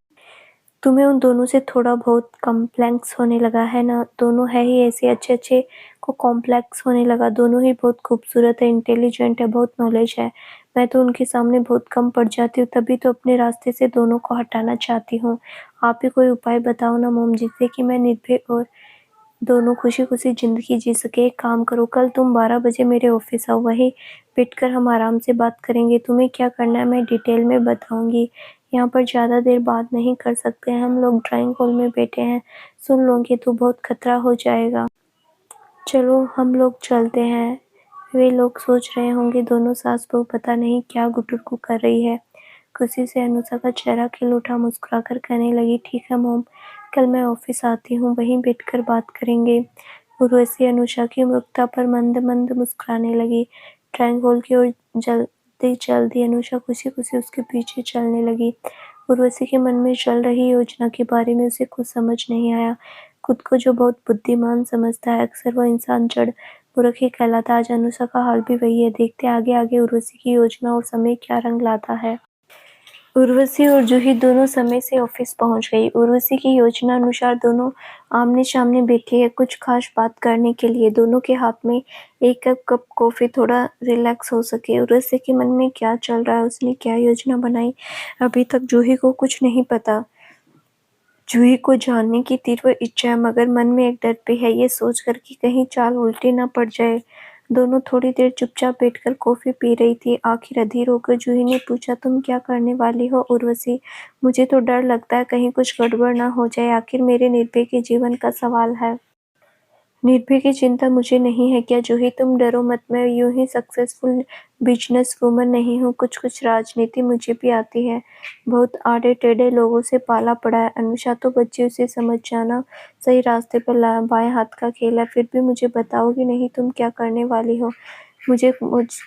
तुम्हें उन दोनों से थोड़ा बहुत कॉम्प्लेक्स होने लगा है ना? दोनों है ही ऐसे, अच्छे अच्छे को कॉम्प्लेक्स होने लगा। दोनों ही बहुत खूबसूरत है, इंटेलिजेंट है, बहुत नॉलेज है। मैं तो उनके सामने बहुत कम पड़ जाती हूँ, तभी तो अपने रास्ते से दोनों को हटाना चाहती हूँ। आप ही कोई उपाय बताओ ना मोम, जिससे कि मैं निर्भय और दोनों खुशी खुशी जिंदगी जी सके। एक काम करो, कल तुम 12 बजे मेरे ऑफिस आओ, वहीं बैठकर हम आराम से बात करेंगे। तुम्हें क्या करना है मैं डिटेल में बताऊंगी। यहाँ पर ज़्यादा देर बात नहीं कर सकते हैं, हम लोग ड्राइंग हॉल में बैठे हैं, सुन लोगे तो बहुत खतरा हो जाएगा। चलो हम लोग चलते हैं। वे लोग सोच रहे होंगे दोनों सास बहू पता नहीं क्या गुटुरगु कर रही है। खुशी से अनुषा का चेहरा खिल उठा, मुस्कुराकर कहने लगी, ठीक है मोम, कल मैं ऑफिस आती हूँ, वहीं बैठकर बात करेंगे। उर्वशी अनुषा की मुखता पर मंद मंद मुस्कुराने लगी। ड्राइंग हॉल की ओर जल्दी जल्दी अनुषा खुशी खुशी उसके पीछे चलने लगी। उर्वशी के मन में चल रही योजना के बारे में उसे कुछ समझ नहीं आया। खुद को जो बहुत बुद्धिमान समझता है, अक्सर वह इंसान जड़ मूर्ख ही कहलाता। आज अनुषा का हाल भी वही है। देखते आगे आगे उर्वशी की योजना और समय क्या रंग लाता है। उर्वशी और जूही दोनों समय से ऑफिस पहुंच गई। उर्वशी की योजना अनुसार दोनों आमने सामने बैठे हैं कुछ खास बात करने के लिए। दोनों के हाथ में एक कप कॉफी, थोड़ा रिलैक्स हो सके। उर्वशी के मन में क्या चल रहा है, उसने क्या योजना बनाई, अभी तक जूही को कुछ नहीं पता। जूही को जानने की तीव्र इच्छा है, मगर मन में एक डर भी है, ये सोचकर कि कहीं चाल उल्टी न पड़ जाए। दोनों थोड़ी देर चुपचाप बैठकर कॉफी पी रही थी। आखिर अधीर होकर जूही ने पूछा, तुम क्या करने वाली हो उर्वशी? मुझे तो डर लगता है कहीं कुछ गड़बड़ न हो जाए, आखिर मेरे निर्भय के जीवन का सवाल है। निर्भय की चिंता मुझे नहीं है क्या जूही? तुम डरो मत, मैं यूं ही सक्सेसफुल बिजनेस वूमन नहीं हूँ। कुछ कुछ राजनीति मुझे भी आती है, बहुत आड़े टेढ़े लोगों से पाला पड़ा है। अनुषा तो बच्ची, उसे समझ जाना, सही रास्ते पर ला बाएं हाथ का खेल है। फिर भी मुझे बताओगी नहीं तुम क्या करने वाली हो? मुझ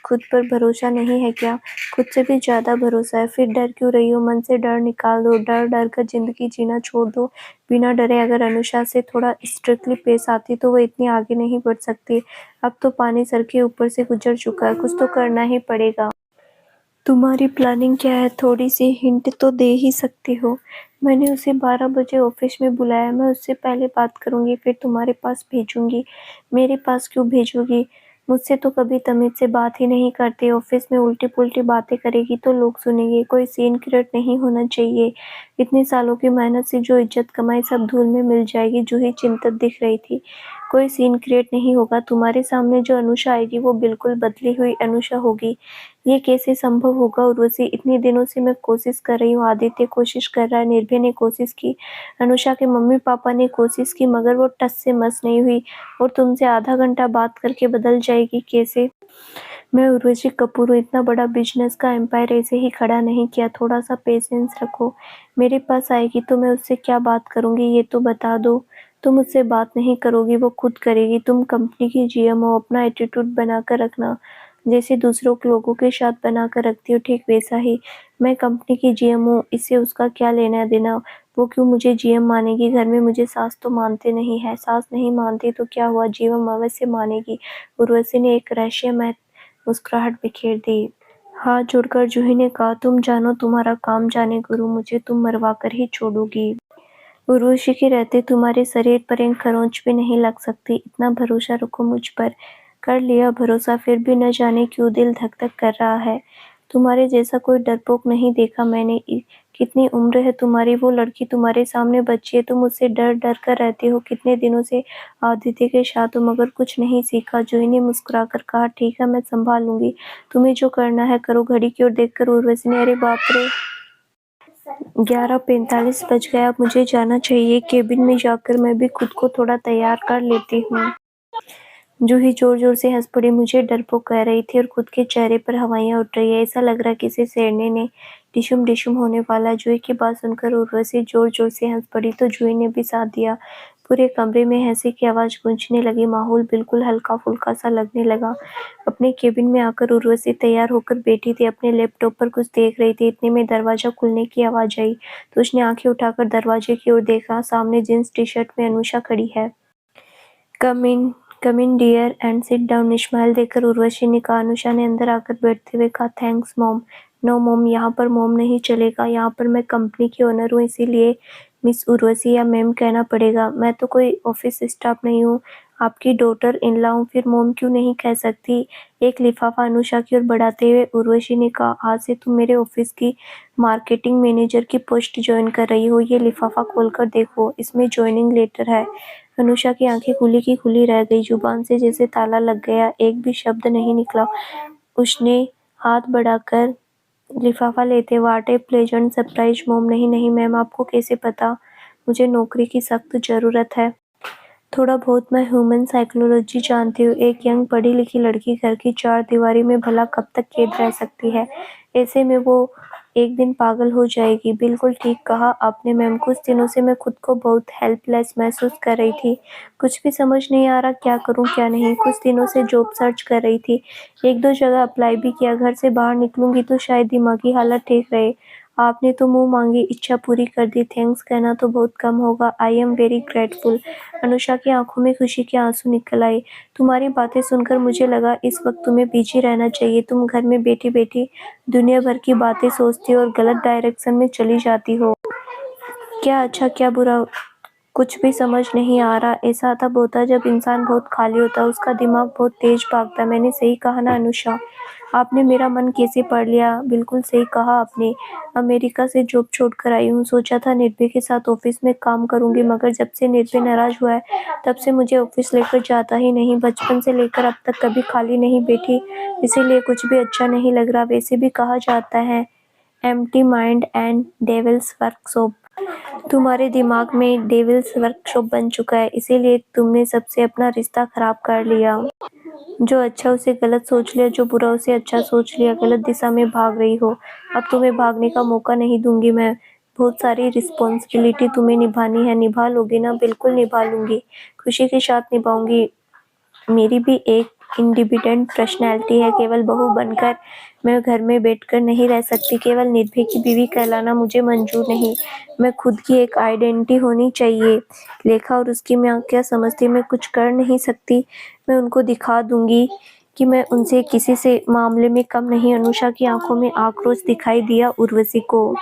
खुद पर भरोसा नहीं है क्या? खुद से भी ज़्यादा भरोसा है, फिर डर क्यों रही हो? मन से डर निकाल दो, डर-डर कर ज़िंदगी जीना छोड़ दो। बिना डरे अगर अनुषा से थोड़ा स्ट्रिक्टली पेश आती तो वो इतनी आगे नहीं बढ़ सकती। अब तो पानी सर के ऊपर से गुज़र चुका है, कुछ तो करना ही पड़ेगा। तुम्हारी प्लानिंग क्या है? थोड़ी-सी हिंट तो दे ही सकते हो। मैंने उसे 12 बजे ऑफ़िस में बुलाया, मैं उससे पहले बात करूँगी, फिर तुम्हारे पास भेजूँगी। मेरे पास क्यों भेजोगी? मुझसे तो कभी तमीज़ से बात ही नहीं करती, ऑफ़िस में उल्टी-पुल्टी बातें करेगी तो लोग सुनेंगे, कोई सीन क्रिएट नहीं होना चाहिए। इतने सालों की मेहनत से जो इज़्ज़त कमाई सब धूल में मिल जाएगी। जूही चिंतित दिख रही थी। कोई सीन क्रिएट नहीं होगा, तुम्हारे सामने जो अनुषा आएगी वो बिल्कुल बदली हुई अनुषा होगी। ये कैसे संभव होगा उर्वशी? इतने दिनों से मैं कोशिश कर रही हूँ, आदित्य कोशिश कर रहा है, निर्भय ने कोशिश की, अनुषा के मम्मी-पापा ने कोशिश की, मगर वो टस से मस नहीं हुई और तुमसे आधा घंटा बात करके बदल जाएगी कैसे? मैं उर्वशी कपूर हूँ, इतना बड़ा बिज़नेस का एम्पायर ऐसे ही खड़ा नहीं किया, थोड़ा-सा पेशेंस रखो। मेरे पास आएगी तो मैं उससे क्या बात करूँगी ये तो बता दो। तुम उससे बात नहीं करोगी, वो खुद करेगी। तुम कंपनी की जीएम हो, अपना एटीट्यूड बनाकर रखना। जैसे दूसरों के लोगों के साथ बनाकर रखती हो, ठीक वैसा ही। मैं कंपनी की जीएम हूँ, इससे उसका क्या लेना-देना? वो क्यों मुझे जीएम मानेगी? घर में मुझे सास तो मानते नहीं है। सास नहीं मानती तो क्या हुआ, जीएम अवश्य मानेगी। उर्वशी ने एक रहस्यमय मुस्कुराहट बिखेर दी। हाथ जोड़कर जूही ने कहा, तुम जानो तुम्हारा काम जाने गुरु, मुझे तुम मरवा कर ही छोड़ोगी। उर्वशी के रहते तुम्हारे शरीर पर एक खरोंच भी नहीं लग सकती, इतना भरोसा रखो मुझ पर। कर लिया भरोसा, फिर भी न जाने क्यों दिल धक-धक कर रहा है। तुम्हारे जैसा कोई डरपोक नहीं देखा मैंने। कितनी उम्र है तुम्हारी? वो लड़की तुम्हारे सामने बच्ची है, तुम उससे डर-डर कर रहते हो। कितने दिनों से आदित्य के साथ हो मगर कुछ नहीं सीखा। जूही ने मुस्कुराकर कहा, ठीक है मैं संभाल लूंगी, तुम्हें जो करना है करो। घड़ी की ओर देखकर उर्वशी ने, अरे बाप रे, 11:45 बज गया, अब मुझे जाना चाहिए। केबिन में जाकर मैं भी खुद को थोड़ा तैयार कर लेती हूँ। जूही जोर-जोर से हंस पड़ी। मुझे डरपोक कह रही थी और खुद के चेहरे पर हवाइयाँ उठ रही है। ऐसा लग रहा किसी शेरनी ने डिशुम-डिशुम होने वाला है। जूही की बात सुनकर उर्वशी जोर-जोर से हंस पड़ी तो जूही ने भी साथ दिया। पूरे कमरे में हंसी की आवाज़ गूंजने लगी। माहौल बिल्कुल हल्का-फुल्का सा लगने लगा। अपने केबिन में आकर उर्वशी तैयार होकर बैठी थी, अपने लैपटॉप पर कुछ देख रही थी। इतने में दरवाज़ा खुलने की आवाज़ आई तो उसने आंखें उठाकर दरवाजे की ओर देखा। सामने जींस टी-शर्ट में अनुषा खड़ी है। Come in come in dear and sit down. Smile देकर उर्वशी ने कहा। अनुषा ने अंदर आकर बैठते हुए कहा, थैंक्स मॉम। नो मॉम, यहाँ पर मॉम नहीं चलेगा, यहाँ पर मैं कंपनी की ओनर हूँ, इसीलिए मिस उर्वशी या मैम कहना पड़ेगा। मैं तो कोई ऑफिस स्टाफ नहीं हूँ, आपकी डॉटर इन लॉ हूँ, फिर मॉम क्यों नहीं कह सकती। एक लिफाफा अनुषा की ओर बढ़ाते हुए उर्वशी ने कहा, आज से तुम मेरे ऑफिस की मार्केटिंग मैनेजर की पोस्ट ज्वाइन कर रही हो। ये लिफाफा खोलकर देखो, इसमें ज्वाइनिंग लेटर है। अनुषा की आंखें खुली की खुली रह गई, जुबान से जैसे ताला लग गया, एक भी शब्द नहीं निकला। उसने हाथ बढ़ाकर लिफाफा लेते, what A pleasant surprise mom. नहीं नहीं मैम, आपको कैसे पता? मुझे नौकरी की सख्त जरूरत है। थोड़ा बहुत मैं ह्यूमन साइकोलॉजी जानती हूँ। एक यंग पढ़ी लिखी लड़की घर की चार दीवारी में भला कब तक कैद रह सकती है? ऐसे में वो एक दिन पागल हो जाएगी। बिल्कुल ठीक कहा आपने मैम, कुछ दिनों से मैं खुद को बहुत हेल्पलेस महसूस कर रही थी। कुछ भी समझ नहीं आ रहा क्या करूँ क्या नहीं। कुछ दिनों से जॉब सर्च कर रही थी, एक दो जगह अप्लाई भी किया। घर से बाहर निकलूंगी तो शायद दिमागी हालत ठीक रहे। आपने तो मुंह मांगी इच्छा पूरी कर दी, थैंक्स कहना तो बहुत कम होगा। I am very grateful. Anusha की आंखों में खुशी के आंसू निकल आए। तुम्हारी बातें सुनकर मुझे लगा इस वक्त तुम्हें बिजी रहना चाहिए। तुम घर में बैठी बैठी दुनिया भर की बातें सोचती हो और गलत डायरेक्शन में चली जाती हो। क्या अच्छा क्या बुरा कुछ भी समझ नहीं आ रहा। ऐसा तब होता है जब इंसान बहुत खाली होता है, उसका दिमाग बहुत तेज भागता है। मैंने सही कहा ना अनुषा? आपने मेरा मन कैसे पढ़ लिया? बिल्कुल सही कहा आपने। अमेरिका से जॉब छोड़कर आई हूँ, सोचा था निर्भय के साथ ऑफिस में काम करूंगी, मगर जब से निर्भय नाराज हुआ है तब से मुझे ऑफिस लेकर जाता ही नहीं। बचपन से लेकर अब तक कभी खाली नहीं बैठी, इसीलिए कुछ भी अच्छा नहीं लग रहा। वैसे भी कहा जाता है empty mind and devils workshop. तुम्हारे दिमाग में डेविल्स वर्कशॉप बन चुका है, इसीलिए तुमने सबसे अपना रिश्ता खराब कर लिया। जो अच्छा उसे गलत सोच लिया, जो बुरा उसे अच्छा सोच लिया। गलत दिशा में भाग रही हो, अब तुम्हें भागने का मौका नहीं दूंगी मैं। बहुत सारी रिस्पॉन्सिबिलिटी तुम्हें निभानी है, निभा लोगी ना? बिल्कुल निभा लूंगी, खुशी के साथ निभाऊंगी। मेरी भी एक इंडिपेंडेंट पर्सनैलिटी है। केवल बहू बनकर मैं घर में बैठकर नहीं रह सकती। केवल निर्भय की बीवी कहलाना मुझे मंजूर नहीं। मैं खुद की एक आइडेंटिटी होनी चाहिए। लेखा और उसकी माँ क्या समझती, मैं कुछ कर नहीं सकती। मैं उनको दिखा दूंगी कि मैं उनसे किसी से मामले में कम नहीं। अनुषा की आंखों में आक्रोश दिखाई दिया उर्वशी को।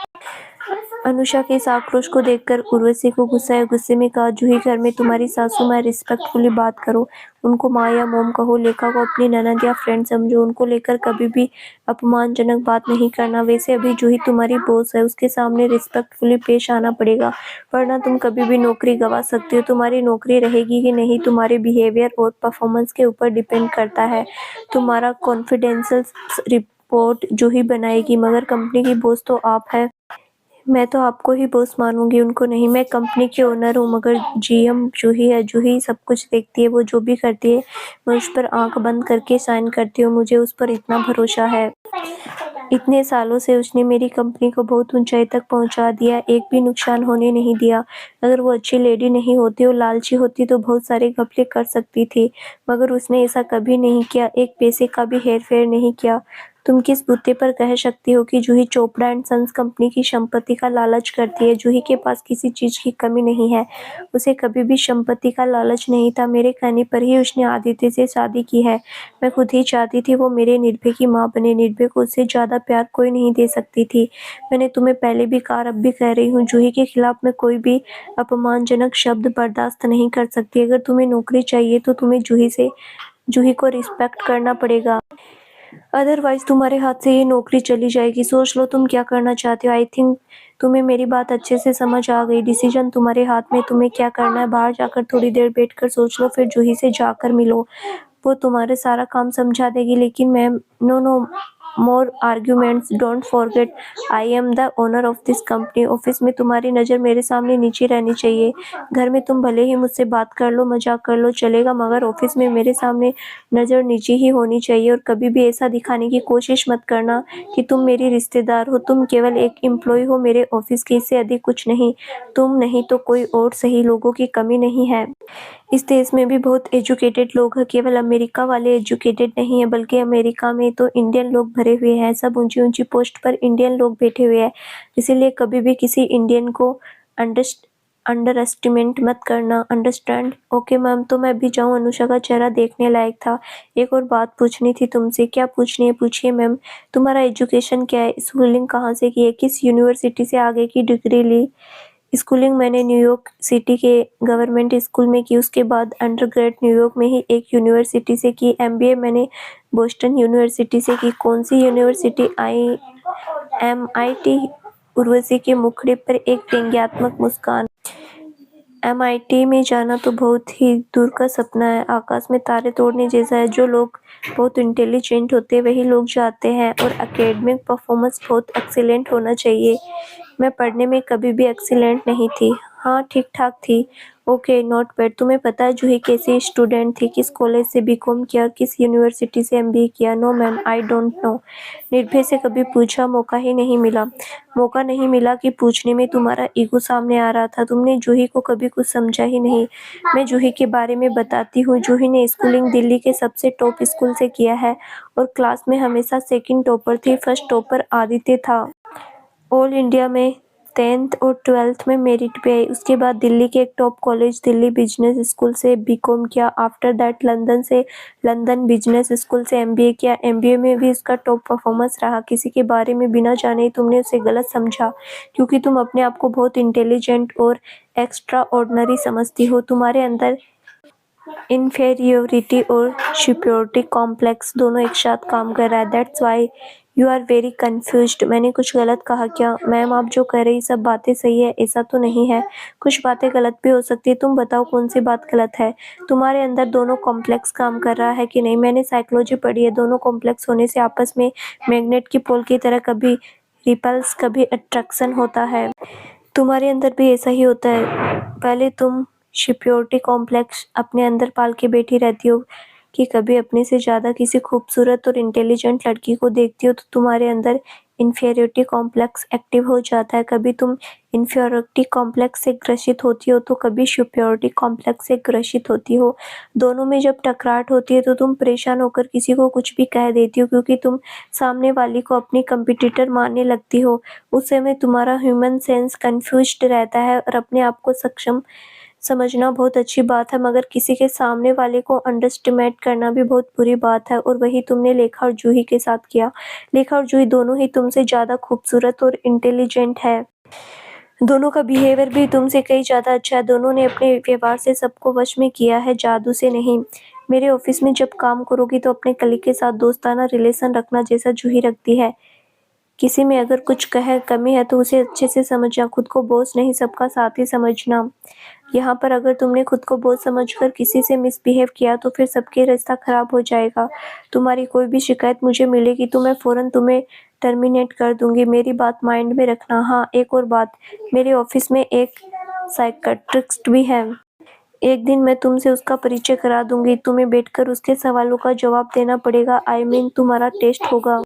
अनुषा के इस आक्रोश को देखकर उर्वशी को गुस्सा है। गुस्से में कहा, जूही घर में तुम्हारी सासू माँ, रिस्पेक्टफुली बात करो। उनको माँ या मोम कहो। लेखा को अपनी ननद या फ्रेंड समझो। उनको लेकर कभी भी अपमानजनक बात नहीं करना। वैसे अभी जूही तुम्हारी बॉस है, उसके सामने रिस्पेक्टफुली पेश आना पड़ेगा, वरना तुम कभी भी नौकरी गंवा सकती हो। तुम्हारी नौकरी रहेगी कि नहीं तुम्हारे बिहेवियर और परफॉर्मेंस के ऊपर डिपेंड करता है। तुम्हारा कॉन्फिडेंशियल रिपोर्ट जूही बनाएगी, मगर कंपनी की बॉस तो आप है। मैं तो आपको ही बॉस मानूंगी, उनको नहीं। मैं कंपनी की ओनर हूँ, मगर जीएम जूही है। जूही सब कुछ देखती है, वो जो भी करती है मैं उस पर आंख बंद करके साइन करती हूँ। मुझे उस पर इतना भरोसा है। इतने सालों से उसने मेरी कंपनी को बहुत ऊंचाई तक पहुंचा दिया, एक भी नुकसान होने नहीं दिया। अगर वो अच्छी लेडी नहीं होती और लालची होती तो बहुत सारे घपले कर सकती थी, मगर उसने ऐसा कभी नहीं किया। एक पैसे का भी हेर फेर नहीं किया। तुम किस बुत्ते पर कह सकती हो कि जूही चोपड़ा एंड सन्स कंपनी की संपत्ति का लालच करती है? जूही के पास किसी चीज की कमी नहीं है। उसे कभी भी संपत्ति का लालच नहीं था। मेरे कहने पर ही उसने आदित्य से शादी की है। मैं खुद ही चाहती थी वो मेरे निर्भय की माँ बने। निर्भय को उससे ज्यादा प्यार कोई नहीं दे सकती थी। मैंने तुम्हें पहले भी कहा, अब भी कह रही हूँ, जूही के खिलाफ मैं कोई भी अपमानजनक शब्द बर्दाश्त नहीं कर सकती। अगर तुम्हें नौकरी चाहिए तो तुम्हें जूही को रिस्पेक्ट करना पड़ेगा, अदरवाइज तुम्हारे हाथ से ये नौकरी चली जाएगी। सोच लो तुम क्या करना चाहते हो। आई थिंक तुम्हें मेरी बात अच्छे से समझ आ गई। डिसीजन तुम्हारे हाथ में, तुम्हें क्या करना है। बाहर जाकर थोड़ी देर बैठकर सोच लो, फिर जूही से जाकर मिलो, वो तुम्हारे सारा काम समझा देगी। लेकिन ma'am, no no more arguments, don't forget I am the owner of this company. Office में तुम्हारी नज़र मेरे सामने नीचे रहनी चाहिए। घर में तुम भले ही मुझसे बात कर लो, मजाक कर लो, चलेगा, मगर ऑफिस में मेरे सामने नज़र नीचे ही होनी चाहिए। और कभी भी ऐसा दिखाने की कोशिश मत करना कि तुम मेरी रिश्तेदार हो। तुम केवल एक एम्प्लॉय हो मेरे ऑफिस की, इससे अधिक कुछ नहीं। तुम नहीं तो कोई और सही लोगों की कमी नहीं है। इस देश में भी बहुत एजुकेटेड लोग हैं। केवल अमेरिका वाले एजुकेटेड नहीं है, बल्कि अमेरिका में तो इंडियन लोग भरे हुए हैं। सब ऊंची ऊंची पोस्ट पर इंडियन लोग बैठे हुए हैं। इसीलिए कभी भी किसी इंडियन को अंडर एस्टिमेट मत करना, अंडरस्टैंड? ओके मैम, तो मैं अभी जाऊँ? अनुषा का चेहरा देखने लायक था। एक और बात पूछनी थी तुमसे। क्या पूछनी है? पूछिए मैम। तुम्हारा एजुकेशन क्या है? स्कूलिंग कहाँ से की है? किस यूनिवर्सिटी से आगे की डिग्री ली? स्कूलिंग मैंने न्यूयॉर्क सिटी के गवर्नमेंट स्कूल में की। उसके बाद अंडरग्रेड न्यूयॉर्क में ही एक यूनिवर्सिटी से की। एमबीए मैंने बोस्टन यूनिवर्सिटी से की। कौन सी यूनिवर्सिटी? MIT। उर्वशी के मुखड़े पर एक व्यंग्यात्मक मुस्कान। MIT में जाना तो बहुत ही दूर का सपना है, आकाश में तारे तोड़ने जैसा है। जो लोग बहुत इंटेलिजेंट होते हैं वही लोग जाते हैं, और एकेडमिक परफॉर्मेंस बहुत एक्सीलेंट होना चाहिए। मैं पढ़ने में कभी भी एक्सीलेंट नहीं थी। हाँ, ठीक ठाक थी। Okay, not bad. तुम्हें पता है जूही कैसी स्टूडेंट थी? किस कॉलेज से बीकॉम किया और किस यूनिवर्सिटी से MBA किया? No ma'am, I don't know. Nirbhay से कभी पूछा? मौका ही नहीं मिला। मौका नहीं मिला कि पूछने में तुम्हारा ईगो सामने आ रहा था। तुमने जूही को कभी कुछ समझा ही नहीं। मैं जूही के बारे में बताती हूँ। जूही ने स्कूलिंग दिल्ली के सबसे टॉप स्कूल से किया है और क्लास में हमेशा सेकंड टॉपर थी। फर्स्ट टॉपर आदित्य था। ऑल इंडिया में 10th और 12th में मेरिट पे आई। उसके बाद दिल्ली के एक top college Delhi business school से बीकॉम किया। After that London business school से MBA किया। MBA में भी उसका टॉप परफॉर्मेंस रहा। किसी के बारे में बिना जाने तुमने उसे गलत समझा, क्योंकि तुम अपने आप को बहुत इंटेलिजेंट और एक्स्ट्रा ऑर्डिनरी समझती हो। तुम्हारे अंदर इन्फेरियोरिटी और सुपीरियरिटी कॉम्प्लेक्स दोनों एक साथ काम कर रहा है। That's why you are very confused. मैंने कुछ गलत कहा क्या? मैम, आप जो कह रही सब बातें सही है ऐसा तो नहीं है, कुछ बातें गलत भी हो सकती है। तुम बताओ कौन सी बात गलत है? तुम्हारे अंदर दोनों कॉम्प्लेक्स काम कर रहा है कि नहीं? मैंने साइकोलॉजी पढ़ी है। दोनों कॉम्प्लेक्स होने से आपस में मैग्नेट की पोल की तरह कभी रिपल्स कभी अट्रैक्शन होता है। तुम्हारे अंदर भी ऐसा ही होता है। पहले तुम सुपीरियरिटी कॉम्प्लेक्स अपने अंदर पाल के बैठी रहती हो कि कभी अपने से ज़्यादा किसी खूबसूरत और इंटेलिजेंट लड़की को देखती हो तो तुम्हारे अंदर इन्फीरियरिटी कॉम्प्लेक्स एक्टिव हो जाता है। कभी तुम इन्फीरियरिटी कॉम्प्लेक्स से ग्रसित होती हो तो कभी सुपीरियरिटी कॉम्प्लेक्स से ग्रसित होती हो। दोनों में जब टकराट होती है तो तुम परेशान होकर किसी को कुछ भी कह देती हो, क्योंकि तुम सामने वाली को अपनी कंपटीटर मानने लगती हो। उस समय तुम्हारा ह्यूमन सेंस कन्फ्यूज्ड रहता है और अपने आप को सक्षम समझना बहुत अच्छी बात है, मगर किसी के सामने वाले को अंडरएस्टिमेट करना भी बहुत बुरी बात है। और वही तुमने लेखा और जूही के साथ किया। लेखा और जूही दोनों ही तुमसे ज़्यादा खूबसूरत और इंटेलिजेंट है। दोनों का बिहेवियर भी तुमसे कहीं ज़्यादा अच्छा है। दोनों ने अपने व्यवहार से सबको वश में किया है, जादू से नहीं। मेरे ऑफिस में जब काम करोगी तो अपने कलीग के साथ दोस्ताना रिलेशन रखना, जैसा जूही रखती है। किसी में अगर कुछ कमी है तो उसे अच्छे से समझना, खुद को बॉस नहीं सबका साथी समझना। यहाँ पर अगर तुमने खुद को बॉस समझकर किसी से मिसबिहेव किया तो फिर सबके रिश्ता खराब हो जाएगा। तुम्हारी कोई भी शिकायत मुझे मिलेगी तो मैं फ़ौरन तुम्हें टर्मिनेट कर दूंगी। मेरी बात माइंड में रखना। हाँ, एक और बात, मेरे ऑफिस में एक साइकियाट्रिस्ट भी है। एक दिन मैं तुमसे उसका परिचय करा दूंगी। तुम्हें बैठकर उसके सवालों का जवाब देना पड़ेगा। तुम्हारा टेस्ट होगा।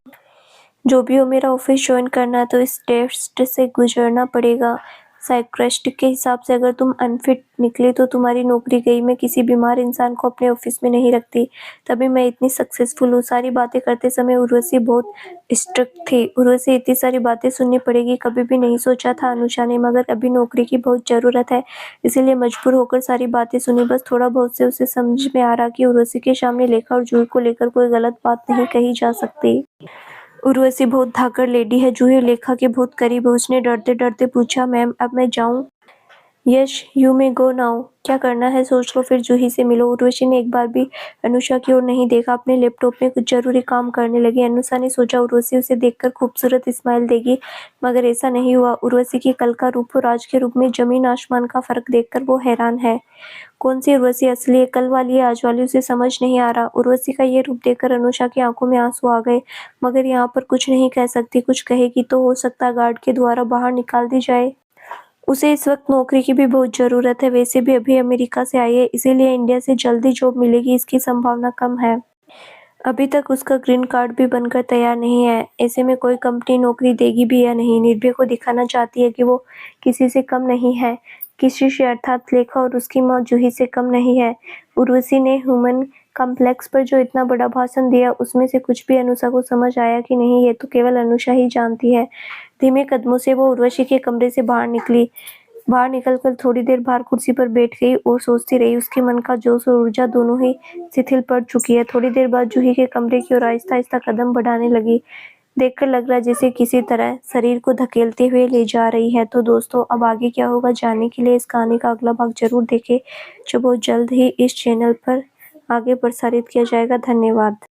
जो भी हो, मेरा ऑफिस ज्वाइन करना है तो इस टेस्ट से गुजरना पड़ेगा। साइकियाट्रिस्ट के हिसाब से अगर तुम अनफिट निकली तो तुम्हारी नौकरी गई। मैं किसी बीमार इंसान को अपने ऑफिस में नहीं रखती, तभी मैं इतनी सक्सेसफुल हूँ। सारी बातें करते समय उर्वशी बहुत स्ट्रिक्ट थी। उर्वशी, इतनी सारी बातें सुननी पड़ेगी, कभी भी नहीं सोचा था अनुषा ने, मगर अभी नौकरी की बहुत ज़रूरत है, इसीलिए मजबूर होकर सारी बातें सुनी। बस थोड़ा बहुत से उसे समझ में आ रहा कि उर्वशी के सामने लेखा और जूही को लेकर कोई गलत बात नहीं कही जा सकती। उर्वशी बहुत धाकड़ लेडी है। जूही लेखा के बहुत करीब है। उसने डरते डरते पूछा, मैम अब मैं जाऊं? Yes, you may go now. क्या करना है सोच लो, फिर जूही से मिलो। उर्वशी ने एक बार भी अनुषा की ओर नहीं देखा, अपने लैपटॉप में कुछ जरूरी काम करने लगी। अनुषा ने सोचा उर्वशी उसे देखकर खूबसूरत स्माइल देगी, मगर ऐसा नहीं हुआ। उर्वशी की कल का रूप और आज के रूप में जमीन आसमान का फर्क देखकर वो हैरान है। कौन सी उर्वशी असली है, कल वाली है आज वाली, उसे समझ नहीं आ रहा। उर्वशी का ये रूप देखकर अनुषा की आंखों में आंसू आ गए, मगर यहाँ पर कुछ नहीं कह सकती। कुछ कहेगी तो हो सकता है गार्ड के द्वारा बाहर निकाल दी जाए। उसे इस वक्त नौकरी की भी बहुत ज़रूरत है। वैसे भी अभी अमेरिका से आई है, इसीलिए इंडिया से जल्दी जॉब मिलेगी इसकी संभावना कम है। अभी तक उसका ग्रीन कार्ड भी बनकर तैयार नहीं है। ऐसे में कोई कंपनी नौकरी देगी भी या नहीं। निर्भय को दिखाना चाहती है कि वो किसी से कम नहीं है, किसी से, अर्थात लेखा और उसकी माँ जूही से कम नहीं है। उर्वशी ने ह्यूमन कॉम्प्लेक्स पर जो इतना बड़ा भाषण दिया, उसमें से कुछ भी अनुषा को समझ आया कि नहीं, ये तो केवल अनुषा ही जानती है। धीमे कदमों से वो उर्वशी के कमरे से बाहर निकली। बाहर निकलकर थोड़ी देर बाहर कुर्सी पर बैठ गई और सोचती रही। उसके मन का जोश और ऊर्जा दोनों ही शिथिल पड़ चुकी है। थोड़ी देर बाद जूही के कमरे की ओर आहिस्ता आहिस्ता कदम बढ़ाने लगी। देखकर लग रहा जैसे किसी तरह शरीर को धकेलते हुए ले जा रही है। तो दोस्तों, अब आगे क्या होगा जानने के लिए इस कहानी का अगला भाग जरूर देखें, जो बहुत जल्द ही इस चैनल पर आगे प्रसारित किया जाएगा। धन्यवाद।